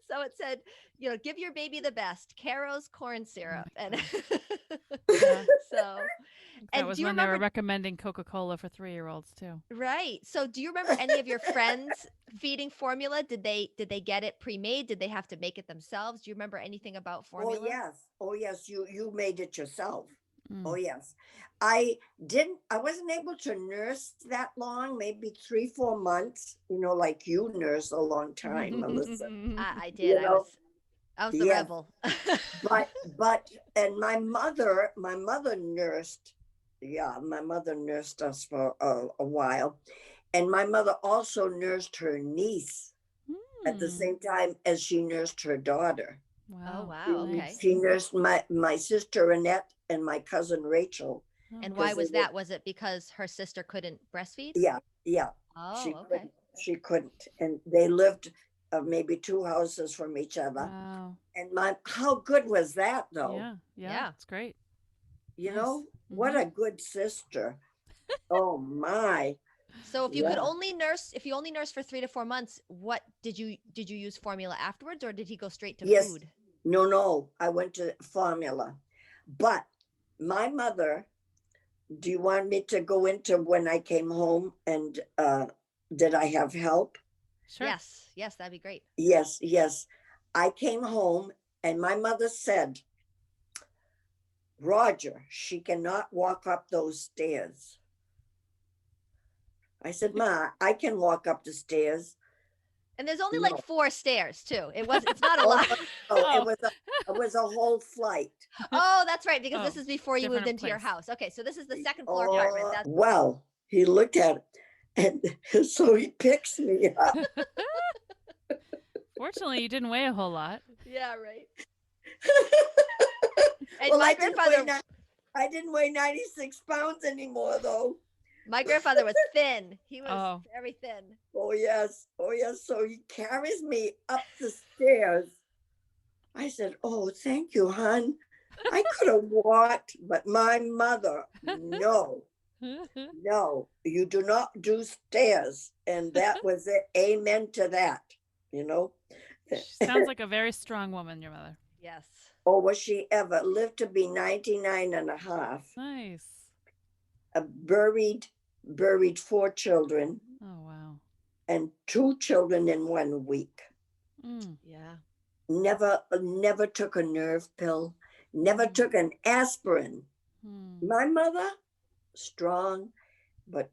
So it said, give your baby the best, Caro's corn syrup. And so that was when they were recommending Coca-Cola for 3-year-olds too. Right. So do you remember any of your friends feeding formula? Did they get it pre-made? Did they have to make it themselves? Do you remember anything about formula? Oh yes, you made it yourself. Oh yes. I wasn't able to nurse that long, maybe 3-4 months, like you nurse a long time, Melissa. I did. I was the rebel. but and my mother nursed. Yeah, my mother nursed us for a while. And my mother also nursed her niece at the same time as she nursed her daughter. Wow. Oh, wow. Okay. She nursed my sister Annette and my cousin Rachel. And why was that? Was it because her sister couldn't breastfeed? Yeah. Oh, she couldn't. And they lived maybe 2 houses from each other. Wow. And how good was that, though? Yeah. It's great. What a good sister. Oh my. So if you could only nurse, if you only nursed for 3 to 4 months, what did you use formula afterwards, or did he go straight to food? No, I went to formula. But my mother, do you want me to go into when I came home and did I have help? Sure. Yes, that'd be great. Yes. I came home and my mother said, Roger, she cannot walk up those stairs. I said, Ma, I can walk up the stairs. And there's only like 4 stairs too. It's not a lot. It was a whole flight. Oh, that's right. Because this is before you moved into your house. Okay. So this is the second floor apartment. Well, he looked at it and so he picks me up. Fortunately, you didn't weigh a whole lot. Yeah, right. And well, my grandfather, I didn't weigh 96 pounds anymore, though. My grandfather was thin. He was very thin. Oh, yes. So he carries me up the stairs. I said, oh, thank you, hon. I could have walked, but my mother, no, you do not do stairs. And that was it. Amen to that, She sounds like a very strong woman, your mother. Yes. Oh, was she ever? Lived to be 99 and a half. Nice. Buried 4 children. Oh, wow. And 2 children in 1 week. Yeah. Never took a nerve pill. Never took an aspirin. My mother, strong, but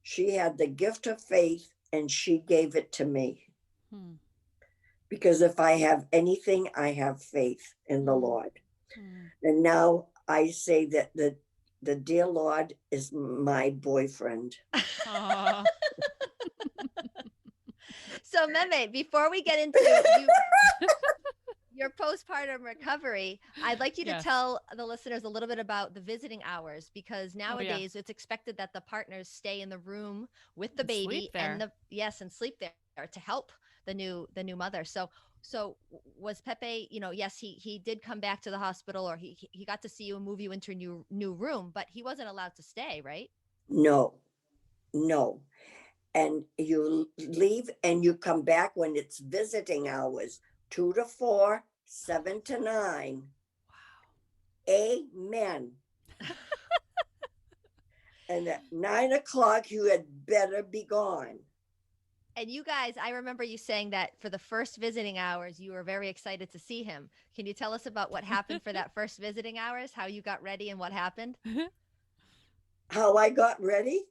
she had the gift of faith and she gave it to me. Because if I have anything, I have faith in the Lord. And now I say that the dear Lord is my boyfriend. So, Meme, before we get into your postpartum recovery, I'd like you to tell the listeners a little bit about the visiting hours, because nowadays it's expected that the partners stay in the room with the baby and sleep there to help the new mother. So was Pepe, yes, he did come back to the hospital, or he got to see you and move you into a new room, but he wasn't allowed to stay, right? No. And you leave and you come back when it's visiting hours, 2 to 4, 7 to 9. Wow. Amen. And at 9 o'clock, you had better be gone. And you guys, I remember you saying that for the first visiting hours, you were very excited to see him. Can you tell us about what happened for that first visiting hours? How you got ready and what happened? How I got ready?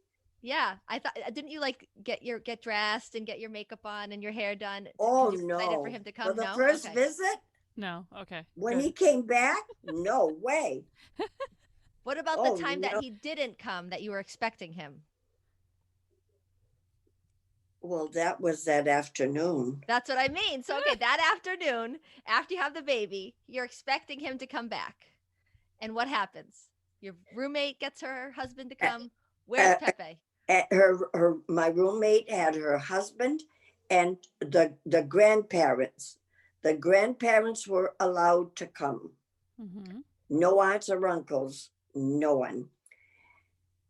Yeah, I thought didn't you like get dressed and get your makeup on and your hair done? Oh, You were excited for him to come? For the No? first Okay. visit? No. Okay. When good. he came back? No way. What about the time that he didn't come that you were expecting him? Well, that was that afternoon. That's what I mean. So, okay, that afternoon, after you have the baby, you're expecting him to come back. And what happens? Your roommate gets her husband to come. Where's Pepe? My roommate had her husband and the grandparents. The grandparents were allowed to come. Mm-hmm. No aunts or uncles, no one.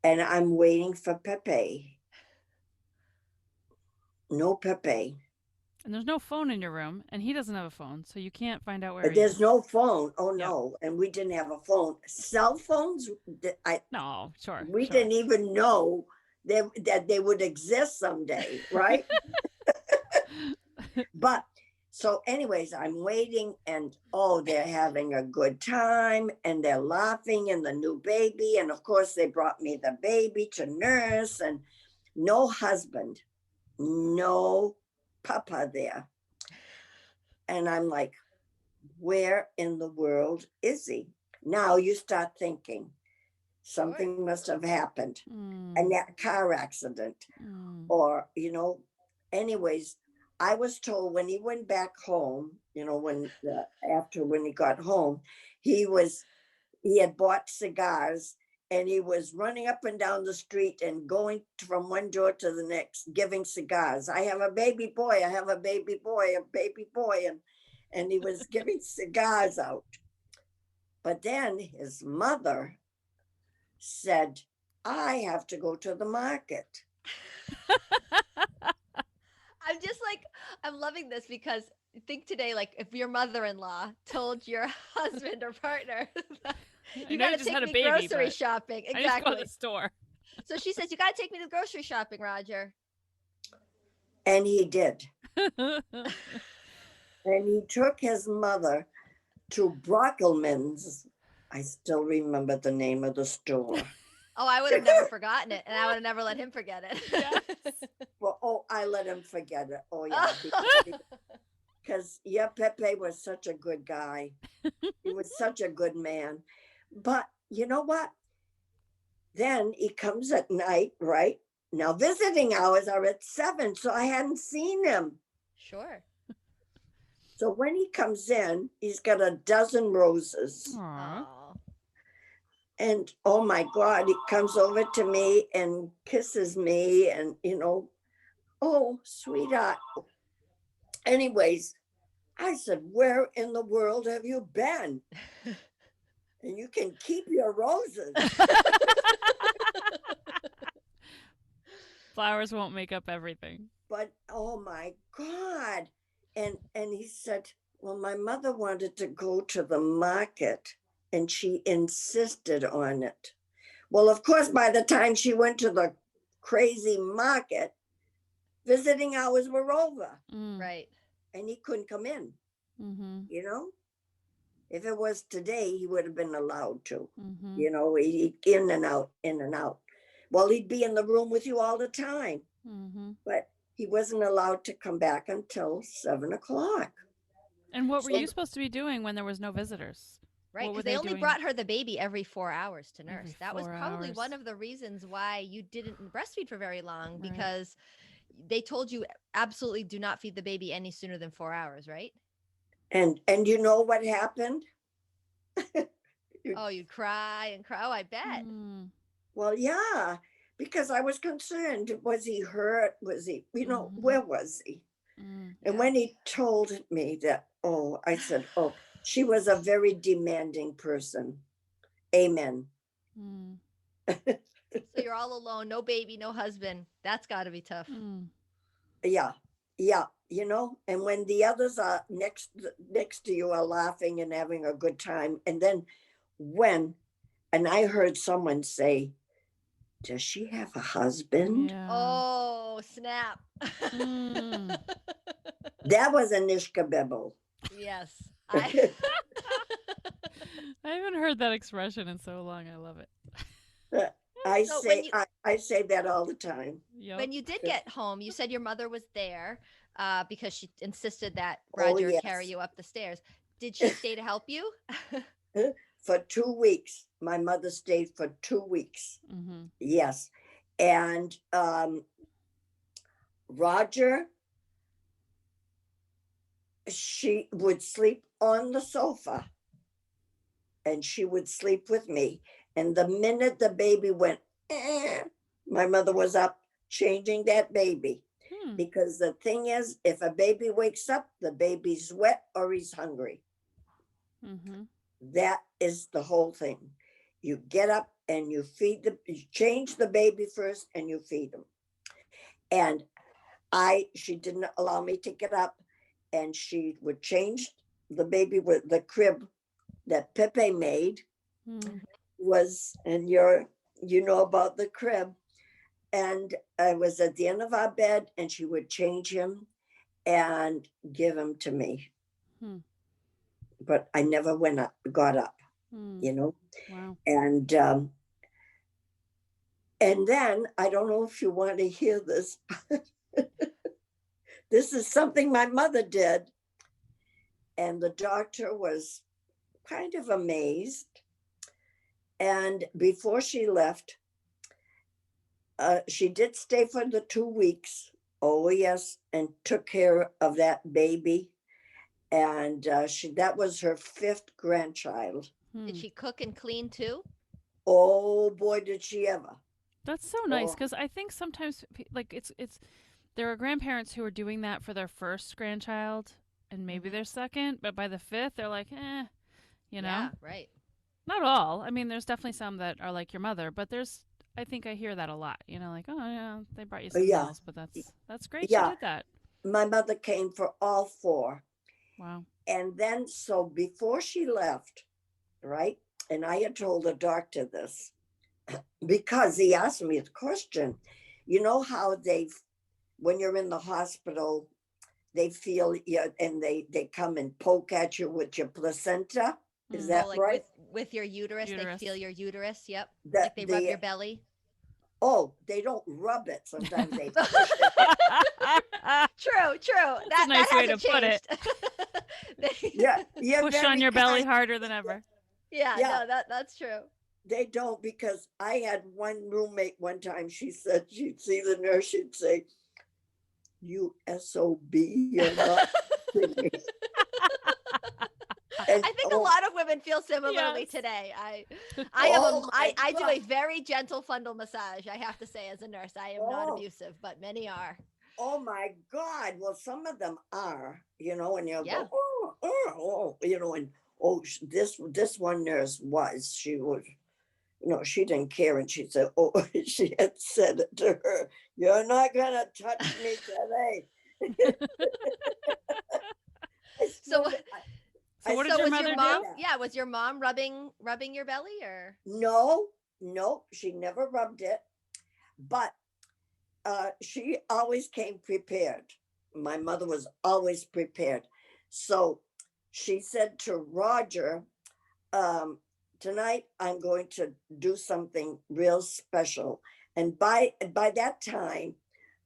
And I'm waiting for Pepe. No Pepe. And there's no phone in your room, and he doesn't have a phone, so you can't find out where he There's is. no phone. Oh, Yep. no. And we didn't have a phone. Cell phones, No, sure. we didn't even know that they would exist someday, right? But so anyways, I'm waiting and they're having a good time and they're laughing and the new baby. And of course they brought me the baby to nurse and no husband, no papa there. And I'm like, where in the world is he? Now you start thinking something must have happened. And that car accident or, anyways, I was told when he went back home, when he got home, he had bought cigars and he was running up and down the street and going from one door to the next, giving cigars. I have a baby boy. I have a baby boy, a baby boy. And he was giving cigars out. But then his mother said, I have to go to the market. I'm loving this because think today, like if your mother-in-law told your husband or partner, you got to take me grocery shopping. Exactly. I just go to the store. So she says, you got to take me to grocery shopping, Roger. And he did. And he took his mother to Brockelman's. I still remember the name of the store. Oh, I would have never forgotten it. And I would have never let him forget it. Yes. Well, I let him forget it. Oh, yeah. Because, Pepe was such a good guy. He was such a good man. But you know what? Then he comes at night, right? Now, visiting hours are at 7, so I hadn't seen him. Sure. So when he comes in, he's got a dozen roses. Aww. And oh my God, he comes over to me and kisses me and, oh, sweetheart. Anyways, I said, where in the world have you been? And you can keep your roses. Flowers won't make up everything. But oh my God. And he said, well, my mother wanted to go to the market and she insisted on it. Well, of course, by the time she went to the crazy market, visiting hours were over. Right. And he couldn't come in. Mm-hmm. If it was today, he would have been allowed to. Mm-hmm. He'd in and out, in and out. Well, he'd be in the room with you all the time. Mm-hmm. But he wasn't allowed to come back until 7 o'clock. And what were you supposed to be doing when there was no visitors? Right, because they only brought her the baby every 4 hours to nurse. That was probably one of the reasons why you didn't breastfeed for very long, because they told you absolutely do not feed the baby any sooner than 4 hours, right? And you know what happened? You'd cry and cry. Oh, I bet. Well, yeah, because I was concerned. Was he hurt? Was he, where was he? And when he told me that, I said, she was a very demanding person. Amen. So you're all alone, no baby, no husband. That's got to be tough. Yeah. And when the others are next to you are laughing and having a good time. And then and I heard someone say, does she have a husband? Yeah. Oh, snap. Mm. That was a Nishka Bibble. Yes. I haven't heard that expression in so long. I love it. So when you I say that all the time. Yep. when you did get home, you said your mother was there because she insisted that Oh, Roger carry yes. you up the stairs. Did she stay to help you? For 2 weeks. My mother stayed for 2 weeks. Mm-hmm. Yes. And Roger, she would sleep on the sofa and she would sleep with me. And the minute the baby went, my mother was up changing that baby. Hmm. Because the thing is, if a baby wakes up, the baby's wet or he's hungry. Mm-hmm. That is the whole thing. You get up and you you change the baby first and you feed him. And she didn't allow me to get up, and she would change the baby with the crib that Pepe made Mm. was, and you know about the crib. And I was at the end of our bed and she would change him and give him to me. Hmm. But I never got up, Hmm. Wow. And then I don't know if you want to hear this. This is something my mother did. And the doctor was kind of amazed. And before she left, she did stay for the 2 weeks. Oh, yes. And took care of that baby. And that was her 5th grandchild. Hmm. Did she cook and clean too? Oh, boy, did she ever. That's so nice Oh, because I think sometimes like it's there are grandparents who are doing that for their first grandchild and maybe their second, but by the fifth they're like, you know. Yeah, right. Not all. I mean, there's definitely some that are like your mother, but I think I hear that a lot. You know, like, oh yeah, they brought you some yeah. meals, but that's great. She Yeah. did that. My mother came for all 4. Wow. And then, so before she left, right? And I had told the doctor this because he asked me the question. You know how when you're in the hospital, they feel you and they come and poke at you with your placenta. Is that Like right? with your uterus, Uterus. they feel your uterus. Yep. The, Like they rub your belly. Oh, they don't rub it. Sometimes they push it. True. That's a nice way to put it. Yeah, Push on your belly harder than ever. Yeah, Yeah. no, that's true. They don't, because I had one roommate one time. She said she'd see the nurse. She'd say, "You SOB, you're not kidding me." And, I think a lot of women feel similarly today. I do a very gentle fundal massage, I have to say, as a nurse. I am not abusive, but many are. Oh my God. Well, some of them are, and you'll Yeah. go, and this one nurse she was, she didn't care. And she said, she had said it to her, "You're not going to touch me today." So what did your mother do? Yeah, was your mom rubbing your belly or? No, she never rubbed it, but she always came prepared. My mother was always prepared. So she said to Roger, "Tonight I'm going to do something real special." And by that time,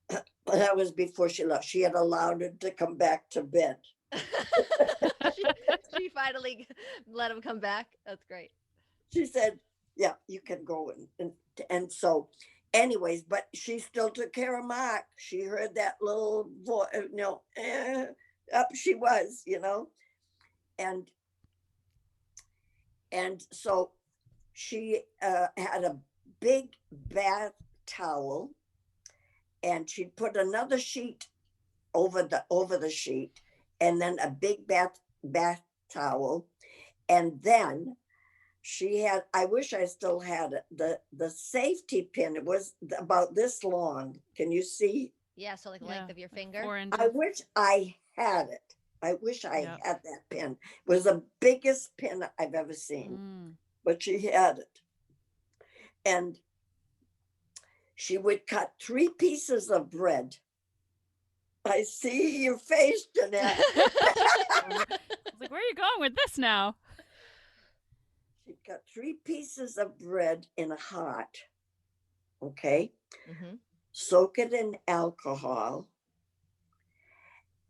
that was before she left, she had allowed him to come back to bed. She finally let him come back. That's great. She said, "Yeah, you can go." And so anyways, but she still took care of Mark. She heard that little voice, up she was, and so she had a big bath towel, and she'd put another sheet over the sheet, and then a big bath towel, and then she had, I wish I still had it, the safety pin. It was about this long. Can you see? Yeah, so like the length of your finger. 4 inches. I wish I had it. I wish I had that pin. It was the biggest pin I've ever seen, but she had it. And she would cut 3 pieces of bread. I see your face, Jeanette. I was like, where are you going with this now? She cut 3 pieces of bread in a heart. Okay. Mm-hmm. Soak it in alcohol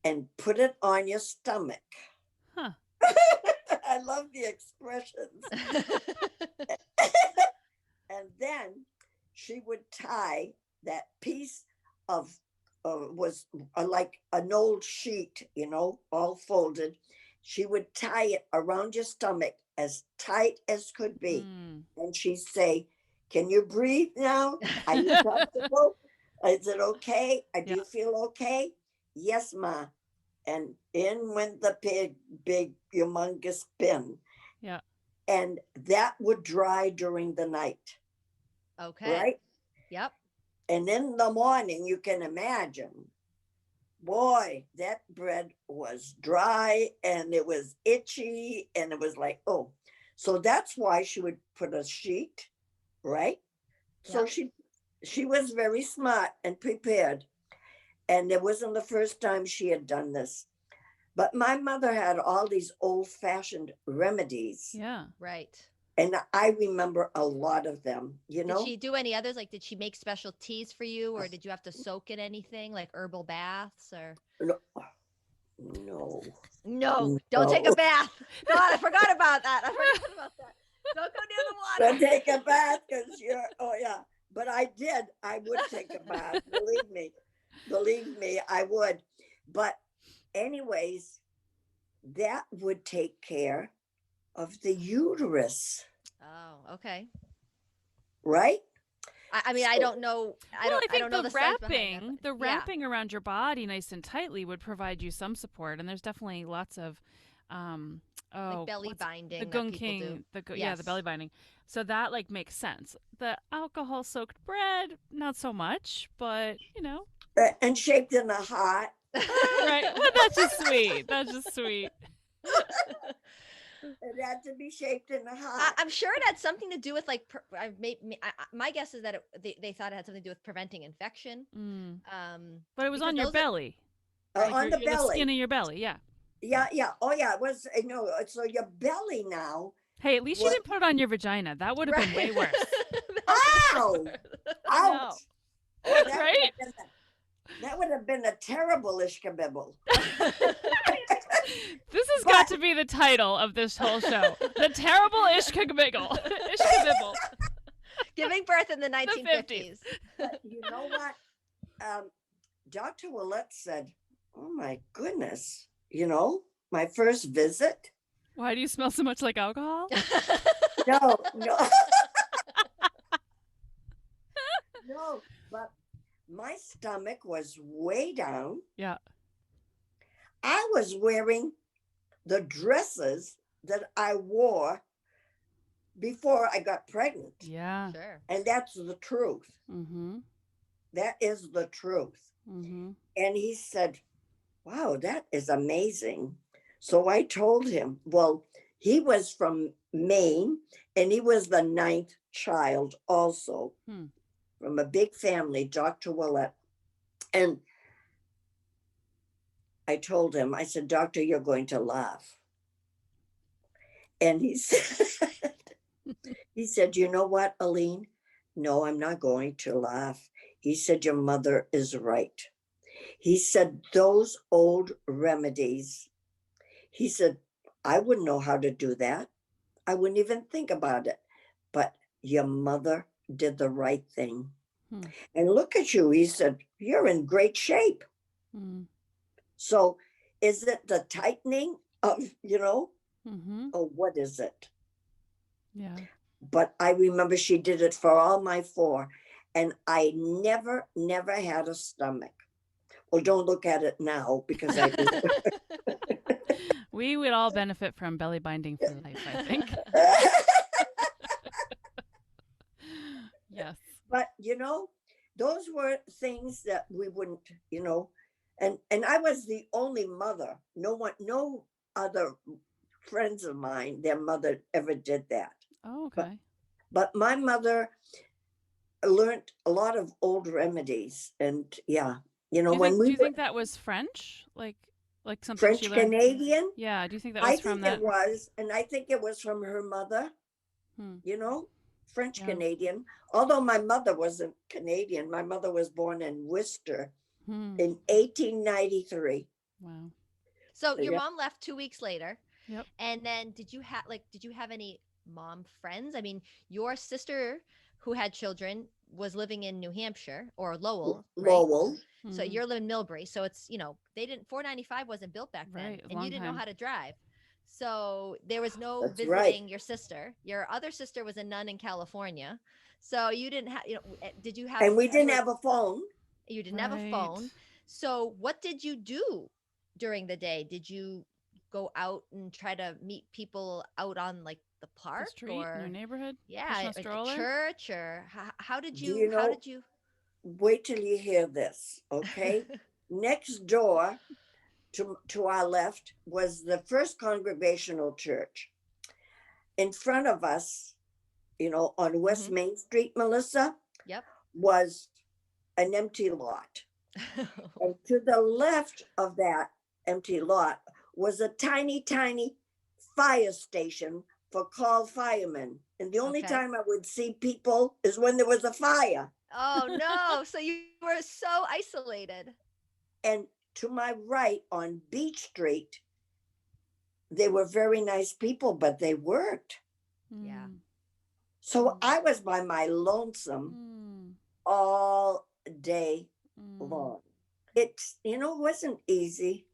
and put it on your stomach. Huh. I love the expressions. And then she would tie that piece of was like an old sheet, you know, all folded. She would tie it around your stomach as tight as could be. And she'd say, "Can you breathe now? Are you comfortable? Is it okay? Do you feel okay?" "Yes, Ma." And in went the big, humongous pin. Yeah. And that would dry during the night. Okay. Right? Yep. And in the morning, you can imagine, boy, that bread was dry and it was itchy and it was like, oh. So that's why she would put a sheet, right? So she was very smart and prepared. And it wasn't the first time she had done this. But my mother had all these old-fashioned remedies. Yeah. Right. And I remember a lot of them, you know. Did she do any others? Like, did she make special teas for you, or did you have to soak in anything, like herbal baths, or? No. Don't take a bath. God, I forgot about that. Don't go near the water. Don't take a bath because you're, oh yeah. But I did. I would take a bath. Believe me, I would. But anyways, that would take care of the uterus. Oh, okay. Right? I mean, I don't know. I don't know the wrapping around your body nice and tightly would provide you some support. And there's definitely lots of, like belly binding. The gunking, the belly binding. So that like makes sense. The alcohol soaked bread, not so much, but you know. And shaped in a heart. Right. Well, that's just sweet. That's just sweet. It had to be shaped in a heart. I'm sure it had something to do with like. My guess is that they thought it had something to do with preventing infection. But it was on your belly. Right? On the belly. The skin of your belly. Yeah. Yeah. Oh yeah. It was so your belly now. Hey, at least you didn't put it on your vagina. That would have been way worse. Ow! Ouch! Oh, right? That would have been a terrible ishkabibble. This has got to be the title of this whole show. The terrible ishkabibble. Ishkabibble. Giving birth in the 1950s. But you know what? Dr. Willett said, "Oh my goodness, you know, my first visit." Why do you smell so much like alcohol? No. No, but my stomach was way down. Yeah. I was wearing the dresses that I wore before I got pregnant. Yeah. Sure. And that's the truth. Mm-hmm. That is the truth. Mm-hmm. And he said, "Wow, that is amazing." So I told him, well, he was from Maine and he was the 9th child also from a big family, Dr. Willett. And I told him, I said, "Doctor, you're going to laugh." And he said, "You know what, Aline? No, I'm not going to laugh." He said, "Your mother is right." He said, "Those old remedies," he said, "I wouldn't know how to do that. I wouldn't even think about it. But your mother did the right thing. And look at you." He said, "You're in great shape." So is it the tightening of, you know, or what is it? Yeah. But I remember she did it for all my 4. And I never had a stomach. Well, don't look at it now because I do. We would all benefit from belly binding for life, I think. Yes. But, you know, those were things that we wouldn't, you know, and I was the only mother. No other friends of mine, their mother ever did that. Oh, okay. But my mother learned a lot of old remedies. And yeah, Do when we you were think that was French? Like something she French learned? Canadian, Yeah. Do you think that I was from think it that? was, and I think it was from her mother, Hmm. French Yeah. Canadian. Although my mother wasn't Canadian, my mother was born in Worcester Hmm. in 1893. Wow. So your Yeah. mom left 2 weeks later. Yep. And then did you have any mom friends? I mean, your sister who had children was living in New Hampshire or Lowell, right? Lowell. So Hmm. you're living in Millbury. So it's, they didn't 495 wasn't built back then, Right. A and you long didn't know time. how to drive. So there was no That's right. visiting your sister. Your other sister was a nun in California. So you didn't have, did you have And we didn't really, have a phone. you didn't have a phone. Right. So what did you do during the day? Did you go out and try to meet people out on like the The park, street in your or neighborhood. Pushing yeah, a like a stroller. church, or how did Do you, you know? Wait till you hear this, okay? Next door to our left was the First Congregational Church. In front of us, on West Main Street, Melissa, Yep. was an empty lot. And to the left of that empty lot was a tiny, tiny fire station for call firemen. And the only Okay. time I would see people is when there was a fire. Oh no, so you were so isolated. And to my right on Beach Street, they were very nice people, but they worked. Yeah. Hmm. So I was by my lonesome Hmm. all day Hmm. long. It wasn't easy.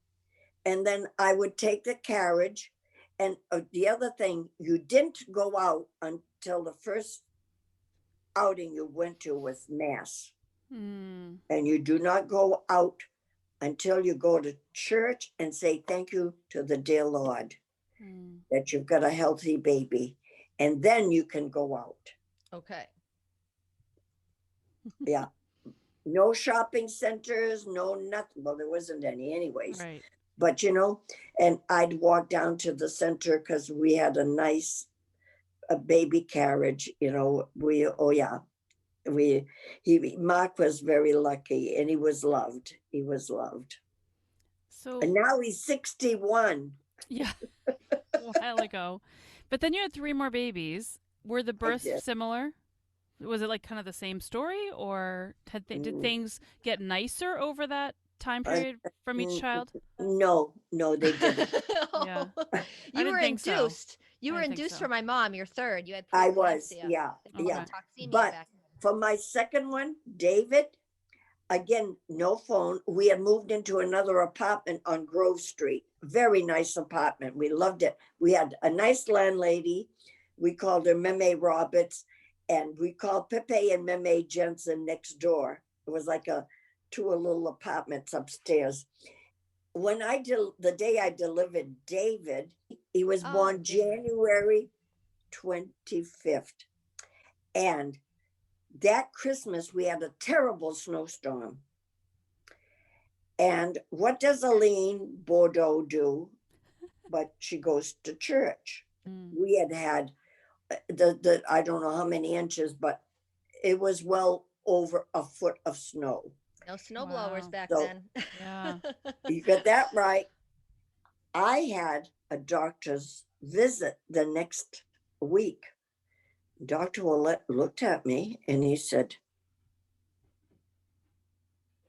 And then I would take the carriage. And the other thing, you didn't go out until the first outing you went to was Mass. Hmm. And you do not go out until you go to church and say thank you to the dear Lord Hmm. that you've got a healthy baby. And then you can go out. Okay. Yeah. No shopping centers, no nothing. Well, there wasn't any anyways. Right. But and I'd walk down to the center because we had a nice baby carriage. Mark was very lucky, and he was loved. He was loved. So And now he's 61. yeah, a while ago. But then you had three more babies. Were the I births did. similar? Was it like kind of the same story, or did things get nicer over that time period from each child? No, they didn't. Yeah, I You were didn't think so. induced. You I were didn't think induced so. for my mom, your third. You had I was, preeclampsia. yeah, They called yeah. Okay. it toxemia But back then. for my second one, David, again, no phone. We had moved into another apartment on Grove Street. Very nice apartment. We loved it. We had a nice landlady. We called her Memere Roberts, and we called Pepe and Memere Jensen next door. It was like two little apartments upstairs. When the day I delivered David, he was born January 25th. And that Christmas, we had a terrible snowstorm. And what does Aline Bourdeau do? But she goes to church. We had the I don't know how many inches, but it was well over a foot of snow. No snowblowers back So then. Yeah. you got that right. I had a doctor's visit the next week. Dr. Willett looked at me and he said,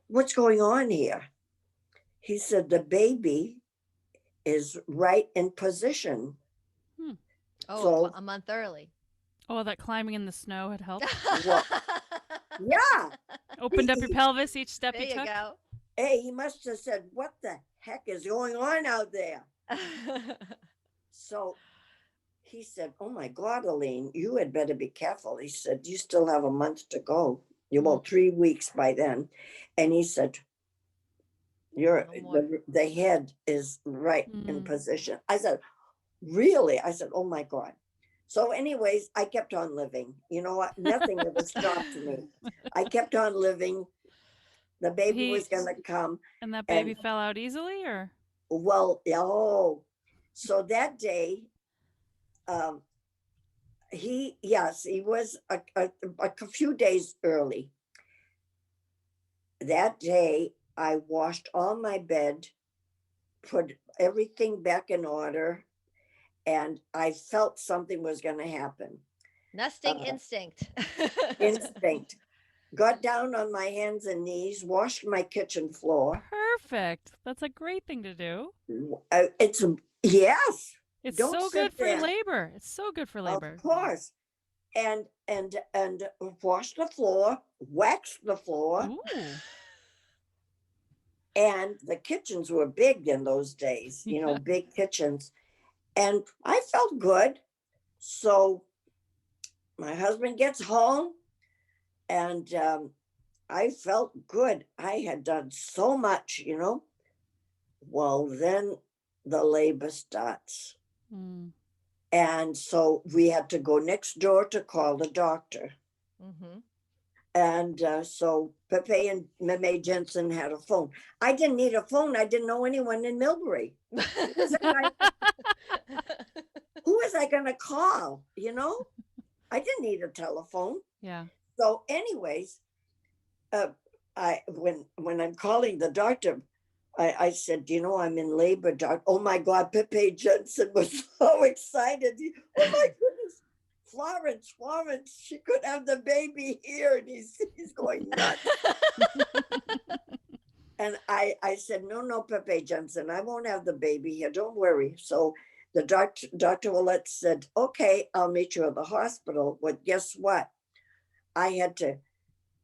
"What's going on here?" He said, "The baby is right in position." Oh, a month early. Oh, that climbing in the snow had helped. Well, yeah. Opened up your pelvis each step There you took. go. Hey, he must have said, "What the heck is going on out there?" So he said, "Oh my God, Aline, you had better be careful." He said, "You still have a month to go. You're about 3 weeks by then." And he said, the head is right in position. I said, "Really?" I said, "Oh my God." So anyways, I kept on living. You know what? Nothing ever stopped me. I kept on living. The baby was going to come. And that baby fell out easily, or? Well, so that day, Yes, he was a few days early. That day, I washed all my bed, put everything back in order, and I felt something was going to happen. Nesting instinct. Instinct. Got down on my hands and knees, washed my kitchen floor. Perfect. That's a great thing to do. It's yes. It's Don't so sit good for there. labor. It's so good for labor. Of course. And wash the floor, wax the floor. Ooh. And the kitchens were big in those days, big kitchens. And I felt good. So my husband gets home and I felt good. I had done so much. Well, then the labor starts. Mm. And so we had to go next door to call the doctor. Mm-hmm. And so Pepe and Meme Jensen had a phone. I didn't need a phone. I didn't know anyone in Millbury. Who was I going to call? I didn't need a telephone. Yeah. So anyways, when I'm calling the doctor, I said, I'm in labor, doc. Oh my God, Pepe Jensen was so excited. Oh my goodness, Florence, she could have the baby here. And he's going nuts. And I said, no, Pepe Jensen, I won't have the baby here. Don't worry. So the Dr. Willett said, okay, I'll meet you at the hospital. But guess what? I had to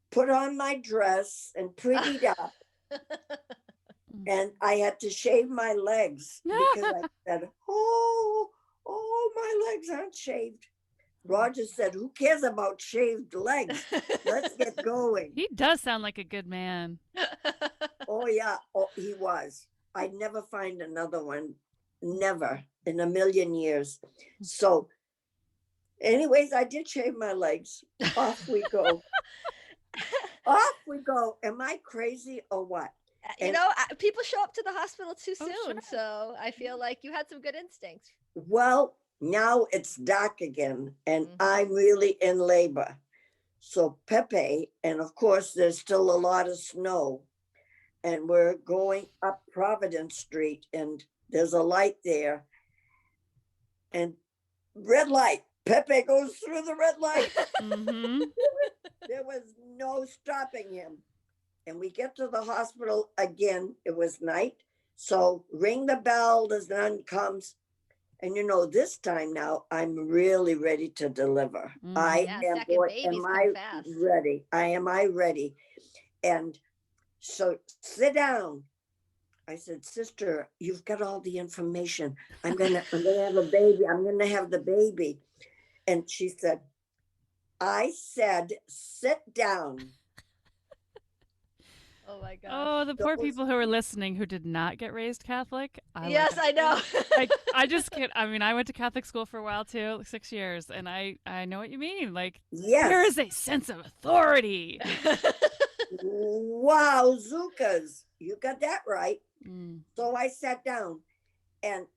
put on my dress and prettied up. And I had to shave my legs because I said, oh, my legs aren't shaved. Roger said, who cares about shaved legs? Let's get going. He does sound like a good man. Oh, yeah. Oh, he was. I'd never find another one. Never in a million years. So anyways, I did shave my legs. Off we go. Off we go. Am I crazy or what? People show up to the hospital too soon. Sure. So I feel like you had some good instincts. Well, now it's dark again and I'm really in labor. So Pepe, and of course, there's still a lot of snow. And we're going up Providence Street and there's a light there. And red light. Pepe goes through the red light. Mm-hmm. There was no stopping him. And we get to the hospital again. It was night. So ring the bell, the nun comes. And this time now, I'm really ready to deliver. Am I ready? And so sit down. I said, sister, you've got all the information. I'm gonna have a baby. I'm gonna have the baby. And she said, I said, sit down. Oh my God. Oh, the poor people who are listening who did not get raised Catholic. Yes, I know. I just can't. I mean, I went to Catholic school for a while too, 6 years, and I know what you mean. Like, yes, there is a sense of authority. Wow, Zukas, you got that right. So I sat down, and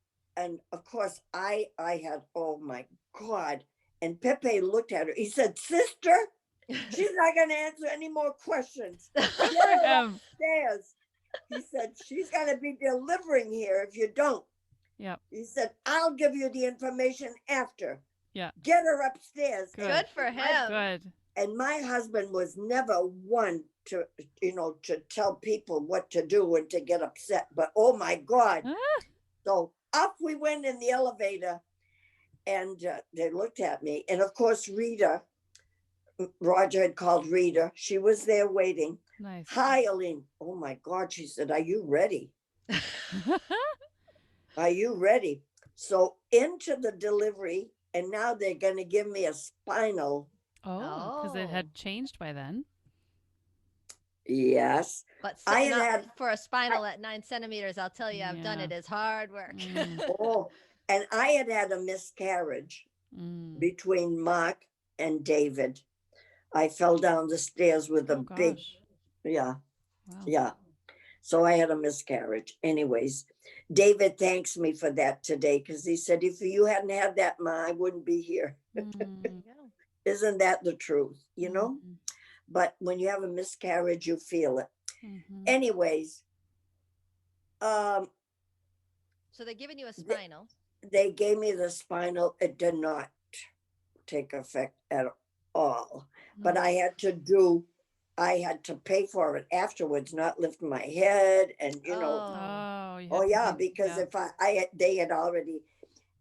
of course I had, oh my God. And Pepe looked at her. He said, sister, she's not going to answer any more questions. Get her upstairs. He said, she's going to be delivering here if you don't. Yeah. He said, I'll give you the information after. Yeah. Get her upstairs. Good for him. Good. And my husband was never one to tell people what to do and to get upset. But oh my God. So up we went in the elevator and they looked at me. And of course, Rita, Roger had called Rita. She was there waiting. Nice. Hi, Aline. Oh my God. She said, are you ready? Are you ready? So into the delivery. And now they're going to give me a spinal. Oh, because it had changed by then. Yes. But I had for a spinal at 9 centimeters, I'll tell you, I've done it. It's hard work. Oh, and I had a miscarriage between Mark and David. I fell down the stairs with a big, wow. yeah. So I had a miscarriage. Anyways, David thanks me for that today because he said, if you hadn't had that, Ma, I wouldn't be here. Isn't that the truth? You know? But when you have a miscarriage, you feel it. Anyways, so they're giving you a spinal. They gave me the spinal. It did not take effect at all. But I had to pay for it afterwards, not lift my head, and because if they had already,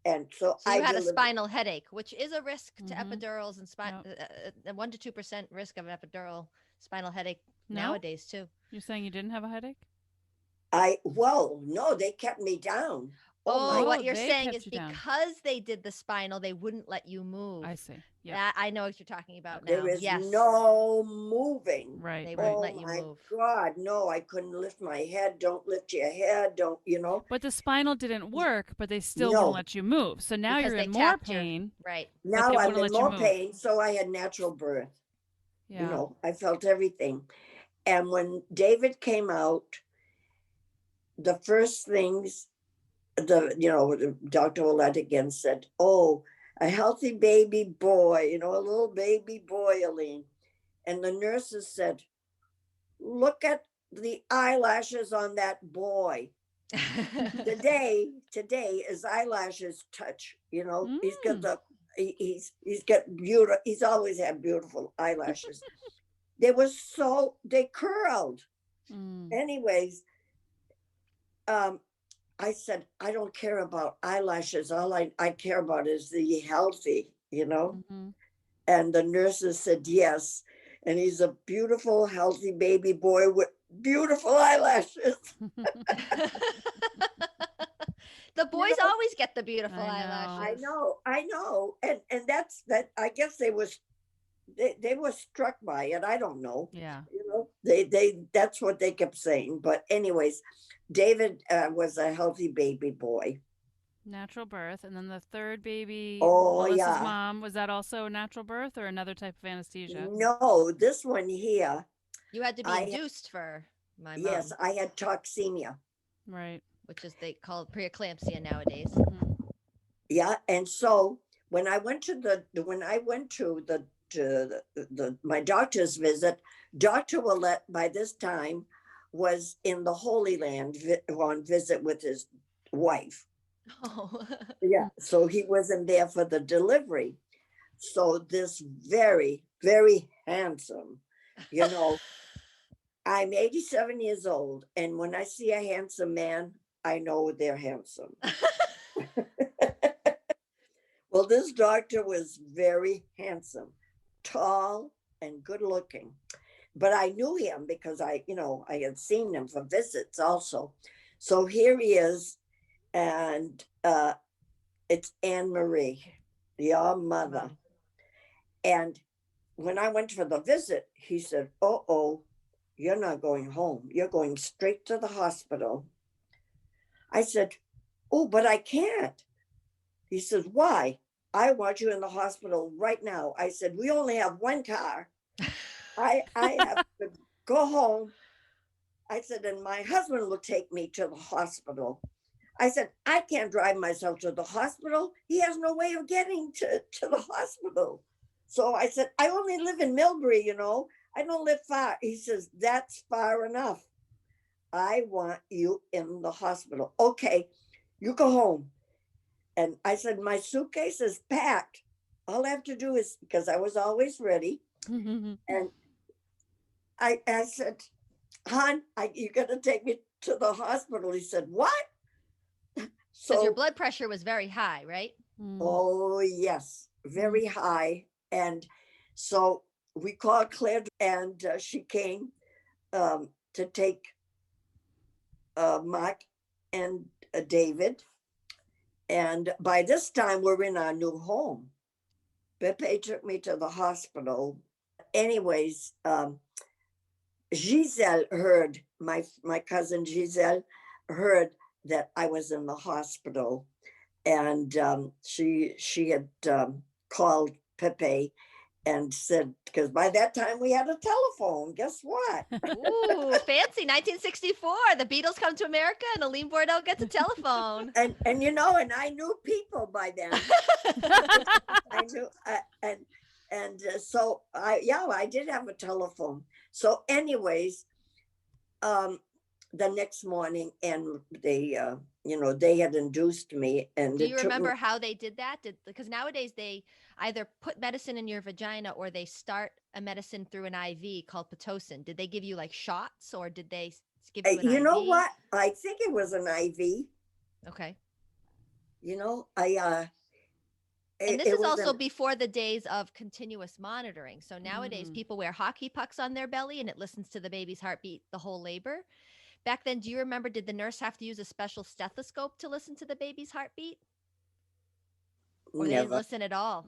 and so you had a spinal headache, which is a risk to epidurals and 1 to 2% risk of an epidural spinal headache nowadays too. You're saying you didn't have a headache? No, they kept me down. What you're saying is because they did the spinal, they wouldn't let you move. I see. Yeah, I know what you're talking about now. There is no moving. Right. They won't let you move. God, no, I couldn't lift my head. Don't lift your head. Don't, But the spinal didn't work, but they still wouldn't let you move. So now you're in more pain. Right. Now I'm in more pain. So I had natural birth. Yeah. I felt everything. And when David came out, the first things, Dr. Willett again said, oh, a healthy baby boy, a little baby boy, Aline. And the nurses said, look at the eyelashes on that boy. Today, his elashes touch, he's got he's got beautiful, he's always had beautiful eyelashes. They curled. Anyways, I said, I don't care about eyelashes. All I care about is the healthy, And the nurses said, yes. And he's a beautiful, healthy baby boy with beautiful eyelashes. The boys always get the beautiful eyelashes. I know. And that's that. I guess they were struck by it. I don't know. Yeah. That's what they kept saying. But anyways, David was a healthy baby boy. Natural birth. And then the third baby, Melissa's mom, was that also natural birth or another type of anesthesia? No, this one here. You had to be induced for my mom. Yes, I had toxemia. Right. Which is they call preeclampsia nowadays. Yeah, and so when I went to my doctor's visit, Dr. Willett by this time was in the Holy Land on visit with his wife. Oh. Yeah, so he wasn't there for the delivery. So this very, very handsome, I'm 87 years old, and when I see a handsome man, I know they're handsome. Well, this doctor was very handsome, tall, and good looking. But I knew him because I had seen him for visits also. So here he is, and it's Anne Marie, your mother. And when I went for the visit, he said, oh, you're not going home. You're going straight to the hospital. I said, oh, but I can't. He says, why? I want you in the hospital right now. I said, we only have one car. I have to go home. I said, and my husband will take me to the hospital. I said, I can't drive myself to the hospital. He has no way of getting to the hospital. So I said, I only live in Millbury, I don't live far. He says, that's far enough. I want you in the hospital. Okay, you go home. And I said, my suitcase is packed. All I have to do is, because I was always ready. And I said, hon, you got to take me to the hospital. He said, what? So your blood pressure was very high, right? Oh, yes, very high. And so we called Claire, and she came to take Mark and David. And by this time, we're in our new home. Pepe took me to the hospital. Anyways, Giselle heard, my cousin Giselle heard that I was in the hospital. And she had called Pepe, and said, because by that time we had a telephone. Guess what? Ooh, fancy 1964. The Beatles come to America and Aline Bourdeau gets a telephone. And I knew people by then. I knew, so I did have a telephone. So, anyways, the next morning, and they, they had induced me. And do you remember how they did that? Because nowadays they either put medicine in your vagina or they start a medicine through an IV called Pitocin. Did they give you like shots, or did they give you an IV? You know what? I think it was an IV. Okay. And this is also before the days of continuous monitoring. So nowadays people wear hockey pucks on their belly and it listens to the baby's heartbeat the whole labor. Back then, do you remember, did the nurse have to use a special stethoscope to listen to the baby's heartbeat? Or they didn't listen at all?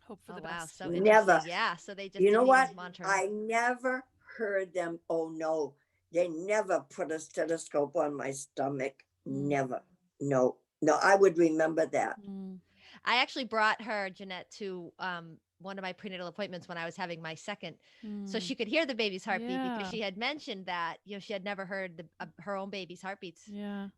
Hope for the best. So never. Yeah, so they just didn't even monitor. I never heard them. Oh, no. They never put a stethoscope on my stomach. Never. No, I would remember that. I actually brought her, Jeanette, to one of my prenatal appointments when I was having my second, so she could hear the baby's heartbeat, because she had mentioned that she had never heard her own baby's heartbeats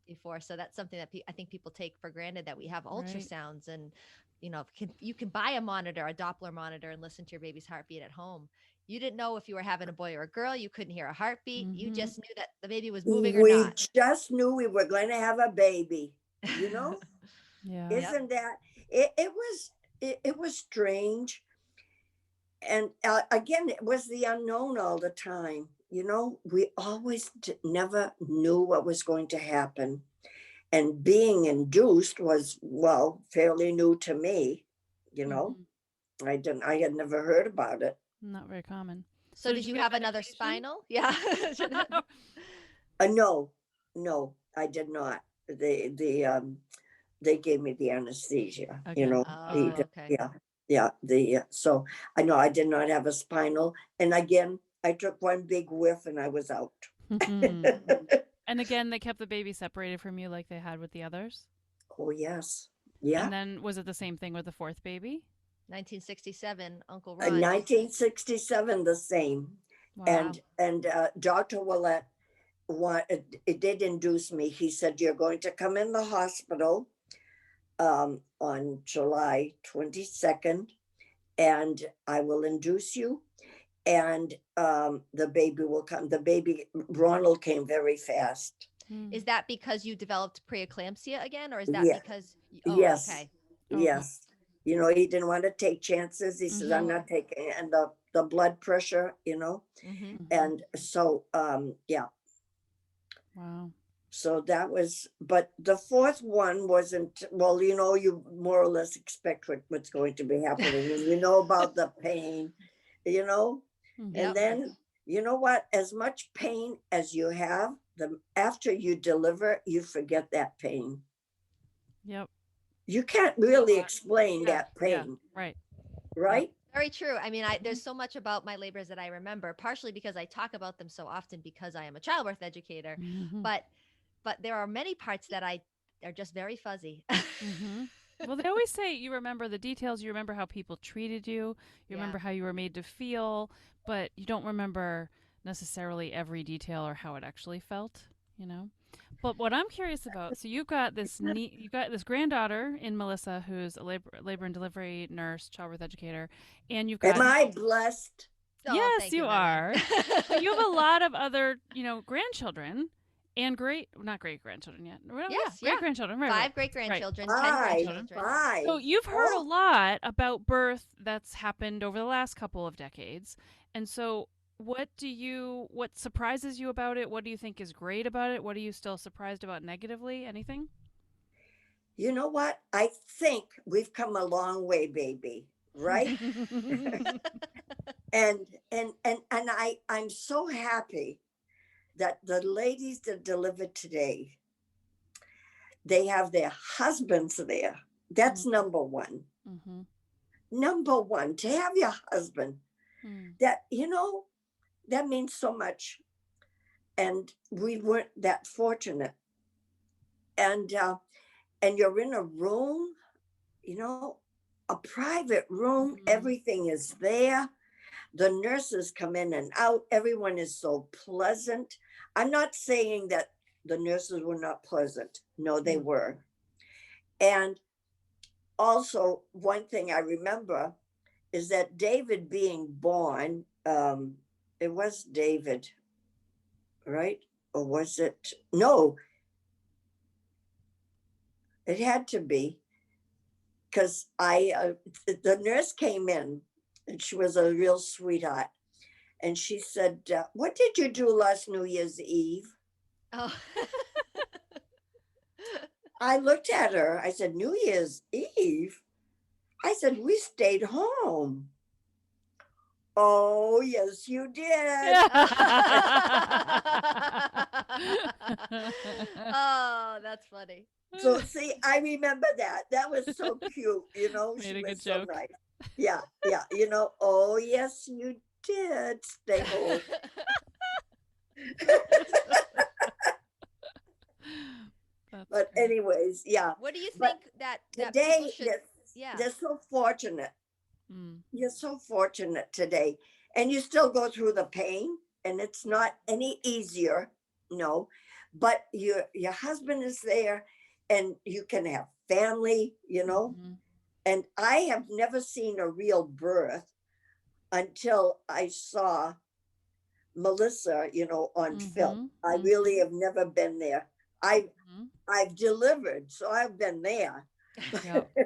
before. So that's something that I think people take for granted, that we have ultrasounds, and you can buy a monitor, a Doppler monitor, and listen to your baby's heartbeat at home. You didn't know if you were having a boy or a girl. You couldn't hear a heartbeat. You just knew that the baby was moving or not. We just knew we were going to have a baby. Yeah. Isn't that it was strange. And again, it was the unknown all the time. We always never knew what was going to happen. And being induced was, fairly new to me. I had never heard about it. Not very common. So did you have another spinal? Yeah. No, I did not. They gave me the anesthesia. Okay. So I know I did not have a spinal. And again, I took one big whiff and I was out. And again, they kept the baby separated from you like they had with the others? Oh, yes. Yeah. And then was it the same thing with the fourth baby? 1967, Uncle Ron. 1967, the same. Wow. And Dr. Willett, it did induce me. He said, you're going to come in the hospital on July 22nd, and I will induce you, and the baby will come. The baby, Ronald, came very fast. Is that because you developed preeclampsia again, or is that because? Yes. Okay. Yes. He didn't want to take chances. He says, I'm not taking, and the blood pressure, and so, yeah. Wow. So that was, but the fourth one wasn't, you more or less expect what's going to be happening. And about the pain, and then, you know what, as much pain as you have, after you deliver, you forget that pain. Yep. You can't really explain that pain. Yeah. Right? Yep. Very true. I mean, there's so much about my labors that I remember, partially because I talk about them so often because I am a childbirth educator, but there are many parts that are just very fuzzy. Well, they always say you remember the details, you remember how people treated you, you remember how you were made to feel, but you don't remember necessarily every detail or how it actually felt, But what I'm curious about, so you've got this granddaughter in Melissa, who's a labor and delivery nurse, childbirth educator, and you've got. Am I blessed? Yes, you are. But you have a lot of other, grandchildren. And not great grandchildren yet. Yes, great grandchildren. Right, 5 great grandchildren, 10 grandchildren. 5. So you've heard a lot about birth that's happened over the last couple of decades. And so what surprises you about it? What do you think is great about it? What are you still surprised about negatively? Anything? You know what? I think we've come a long way, baby. Right? and I'm so happy that the ladies that delivered today, they have their husbands there. That's number one. Number one, to have your husband, that, that means so much. And we weren't that fortunate. And you're in a room, a private room. Everything is there. The nurses come in and out. Everyone is so pleasant. I'm not saying that the nurses were not pleasant. No, they were. And also, one thing I remember is that David being born, it was David, right? Or was it? No, it had to be, because the nurse came in and she was a real sweetheart. And she said, what did you do last New Year's Eve? Oh. I looked at her. I said, New Year's Eve? I said, we stayed home. Oh, yes, you did. Oh, that's funny. So see, I remember that. That was so cute, you know. Made She a good was so joke. nice. Yeah, yeah. You know, oh yes, you did stay home. But anyways, yeah. What do you But think that today, people should? Yeah. they're so fortunate. You're so fortunate today, and you still go through the pain, and it's not any easier. No, but your husband is there, and you can have family. You know, and I have never seen a real birth until I saw Melissa, you know, on film. I really have never been there. I've delivered, so I've been there. Yep.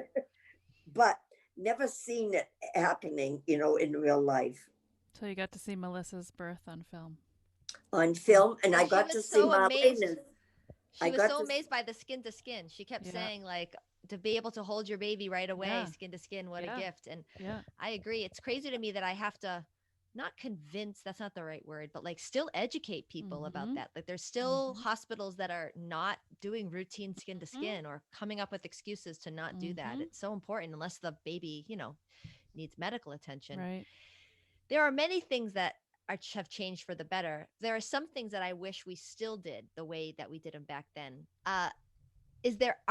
But never seen it happening, you know, in real life. So you got to see Melissa's birth on film. On film, and I got to see Marlene. She was so amazed by the skin to skin. She kept saying, like, to be able to hold your baby right away, skin to skin, what a gift. And I agree. It's crazy to me that I have to not convince, that's not the right word, but like still educate people about that. Like there's still hospitals that are not doing routine skin to skin or coming up with excuses to not do that. It's so important unless the baby, you know, needs medical attention. Right. There are many things that have changed for the better. There are some things that I wish we still did the way that we did them back then. Are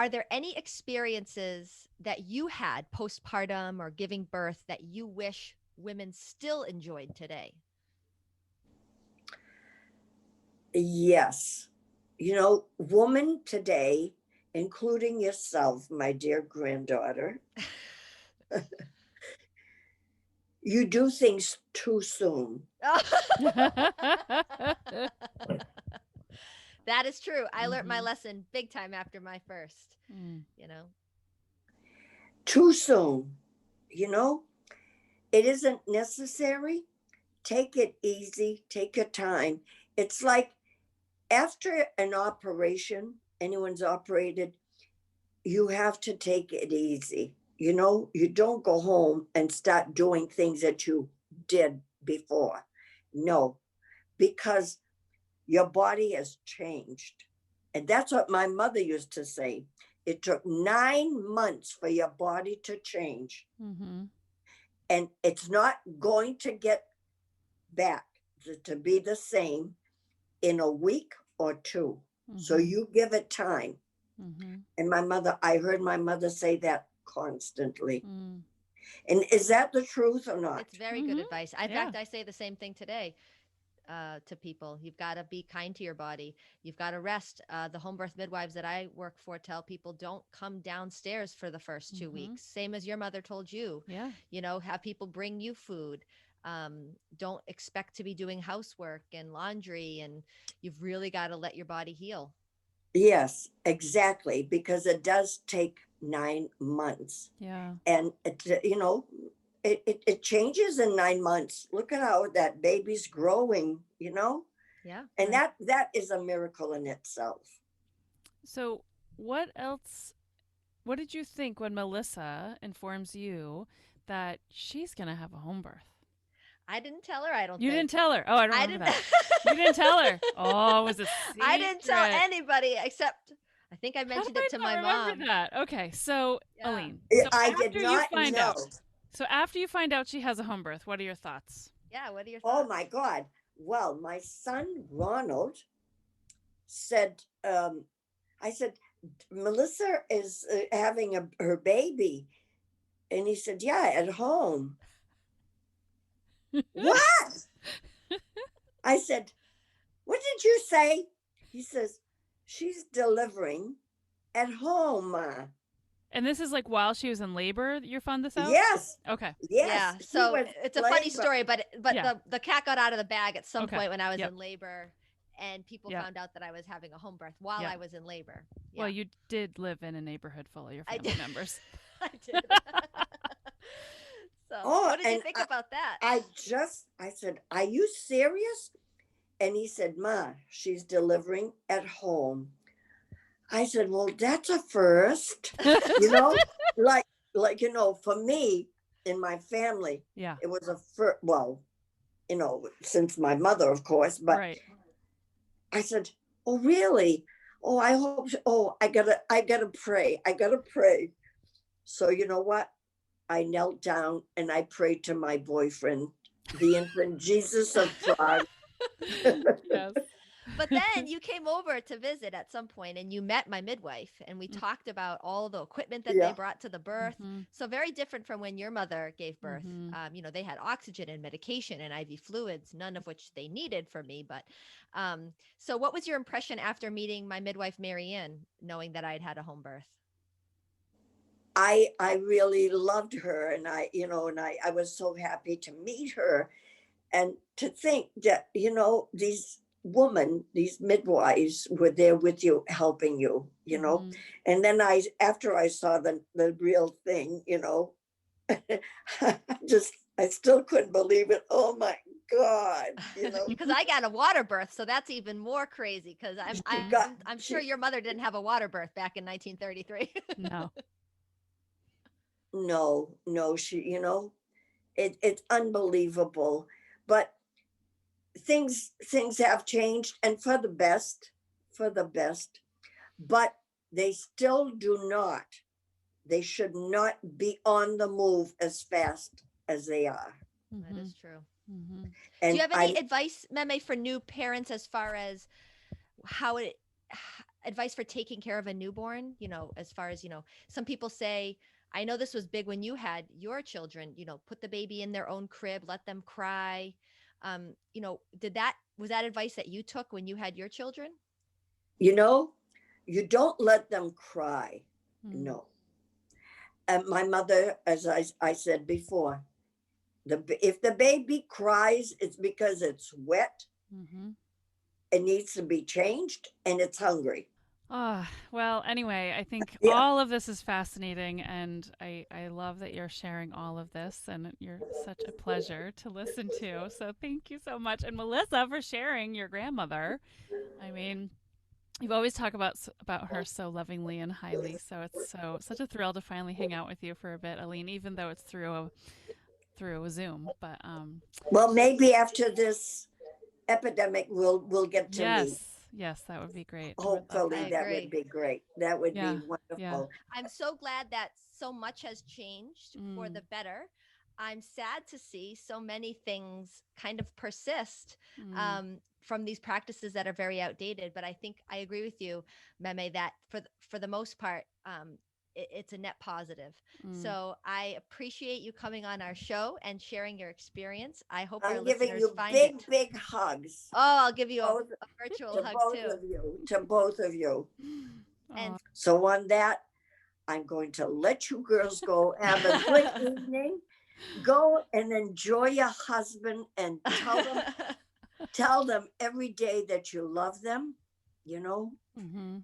there any experiences that you had postpartum or giving birth that you wish women still enjoyed today? Yes. You know, woman today, including yourself, my dear granddaughter, you do things too soon. That is true. I learned my lesson big time after my first, you know. Too soon, you know, it isn't necessary. Take it easy, take your time. It's like after an operation, anyone's operated, you have to take it easy. You know, you don't go home and start doing things that you did before. No, because your body has changed. And that's what my mother used to say. It took 9 months for your body to change. And it's not going to get back to be the same in a week or two. So you give it time. And I heard my mother say that constantly. And is that the truth or not? It's very good advice. In fact, I say the same thing today to people. You've got to be kind to your body. You've got to rest. The home birth midwives that I work for tell people don't come downstairs for the first 2 weeks. Same as your mother told you. Yeah. You know, have people bring you food. Don't expect to be doing housework and laundry, and you've really got to let your body heal. Yes, exactly, because it does take 9 months. Yeah. And you know, it changes in 9 months. Look at how that baby's growing, you know? Yeah. And that is a miracle in itself. So what did you think when Melissa informs you that she's going to have a home birth? I didn't tell her, I don't think. You didn't tell her? Oh, I don't remember that. You didn't tell her? Oh, it was a secret. I didn't tell anybody except, I think I mentioned it to my mom. Remember that. Okay, so Aline. So I did not know. So after you find out she has a home birth, what are your thoughts? Yeah, what are your thoughts? Oh my God. Well, my son Ronald said, I said, Melissa is having her baby. And he said, yeah, at home. What? I said, what did you say? He says, she's delivering at home, Ma. And this is like while she was in labor that you found this out? Yes. Okay. Yes. Yeah. she So was it's a labor. funny story, but Yeah. the cat got out of the bag at some Okay. point when I was Yep. in labor, and people Yep. found out that I was having a home birth while Yep. I was in labor. Yeah. Well, you did live in a neighborhood full of your I family did. members. I did. So what did you think about that? I said, are you serious? And he said, Ma, she's delivering at home. I said, well, that's a first. You know, like for me, in my family, Yeah. it was a first. Well, since my mother, of course, but Right. I said, oh, really? Oh, I hope. Oh, I gotta pray. I gotta pray. So you know what? I knelt down and I prayed to my boyfriend, the infant Jesus of Prague. Yes. But then you came over to visit at some point and you met my midwife, and we talked about all the equipment that they brought to the birth. Mm-hmm. So very different from when your mother gave birth. Mm-hmm. They had oxygen and medication and IV fluids, none of which they needed for me. But so what was your impression after meeting my midwife, Marianne, knowing that I'd had a home birth? I really loved her, and I was so happy to meet her, and to think that these midwives were there with you, helping you, Mm-hmm. and then after I saw the real thing, I still couldn't believe it. Oh my God, Because I got a water birth, so that's even more crazy. Because I'm sure your mother didn't have a water birth back in 1933. No, she, it's unbelievable, but things have changed, and for the best, but they still they should not be on the move as fast as they are. That is true. Mm-hmm. Do you have any advice, Meme, for new parents as far as advice for taking care of a newborn? As far as, some people say, I know this was big when you had your children, put the baby in their own crib, let them cry. Was that advice that you took when you had your children? You don't let them cry. No. And my mother, as I said before, if the baby cries, it's because it's wet. It needs to be changed, and it's hungry. Well, anyway, I think all of this is fascinating, and I love that you're sharing all of this, and you're such a pleasure to listen to. So thank you so much. And Melissa, for sharing your grandmother. I mean, you've always talked about her so lovingly and highly. So it's such a thrill to finally hang out with you for a bit, Aline, even though it's through a Zoom. But well, maybe after this epidemic, we'll get to meet. Yes, that would be great. Hopefully, that would be great. That would be wonderful. Yeah. I'm so glad that so much has changed for the better. I'm sad to see so many things kind of persist from these practices that are very outdated. But I think I agree with you, Meme, that for the most part, it's a net positive. So I appreciate you coming on our show and sharing your experience. I hope our listeners find it. I'm giving you big hugs. Oh, I'll give you a virtual hug too. To both of you. And so on that, I'm going to let you girls go. Have a good evening. Go and enjoy your husband, and tell them every day that you love them,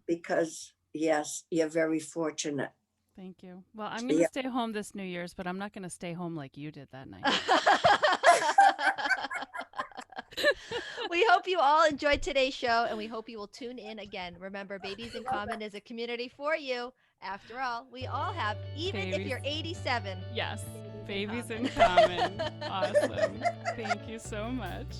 because yes, you're very fortunate. Thank you. Well, I'm going to stay home this New Year's, but I'm not going to stay home like you did that night. We hope you all enjoyed today's show, and we hope you will tune in again. Remember, Babies in Common is a community for you. After all, we all have, even if you're 87. Yes, Babies in Common. Awesome. Thank you so much.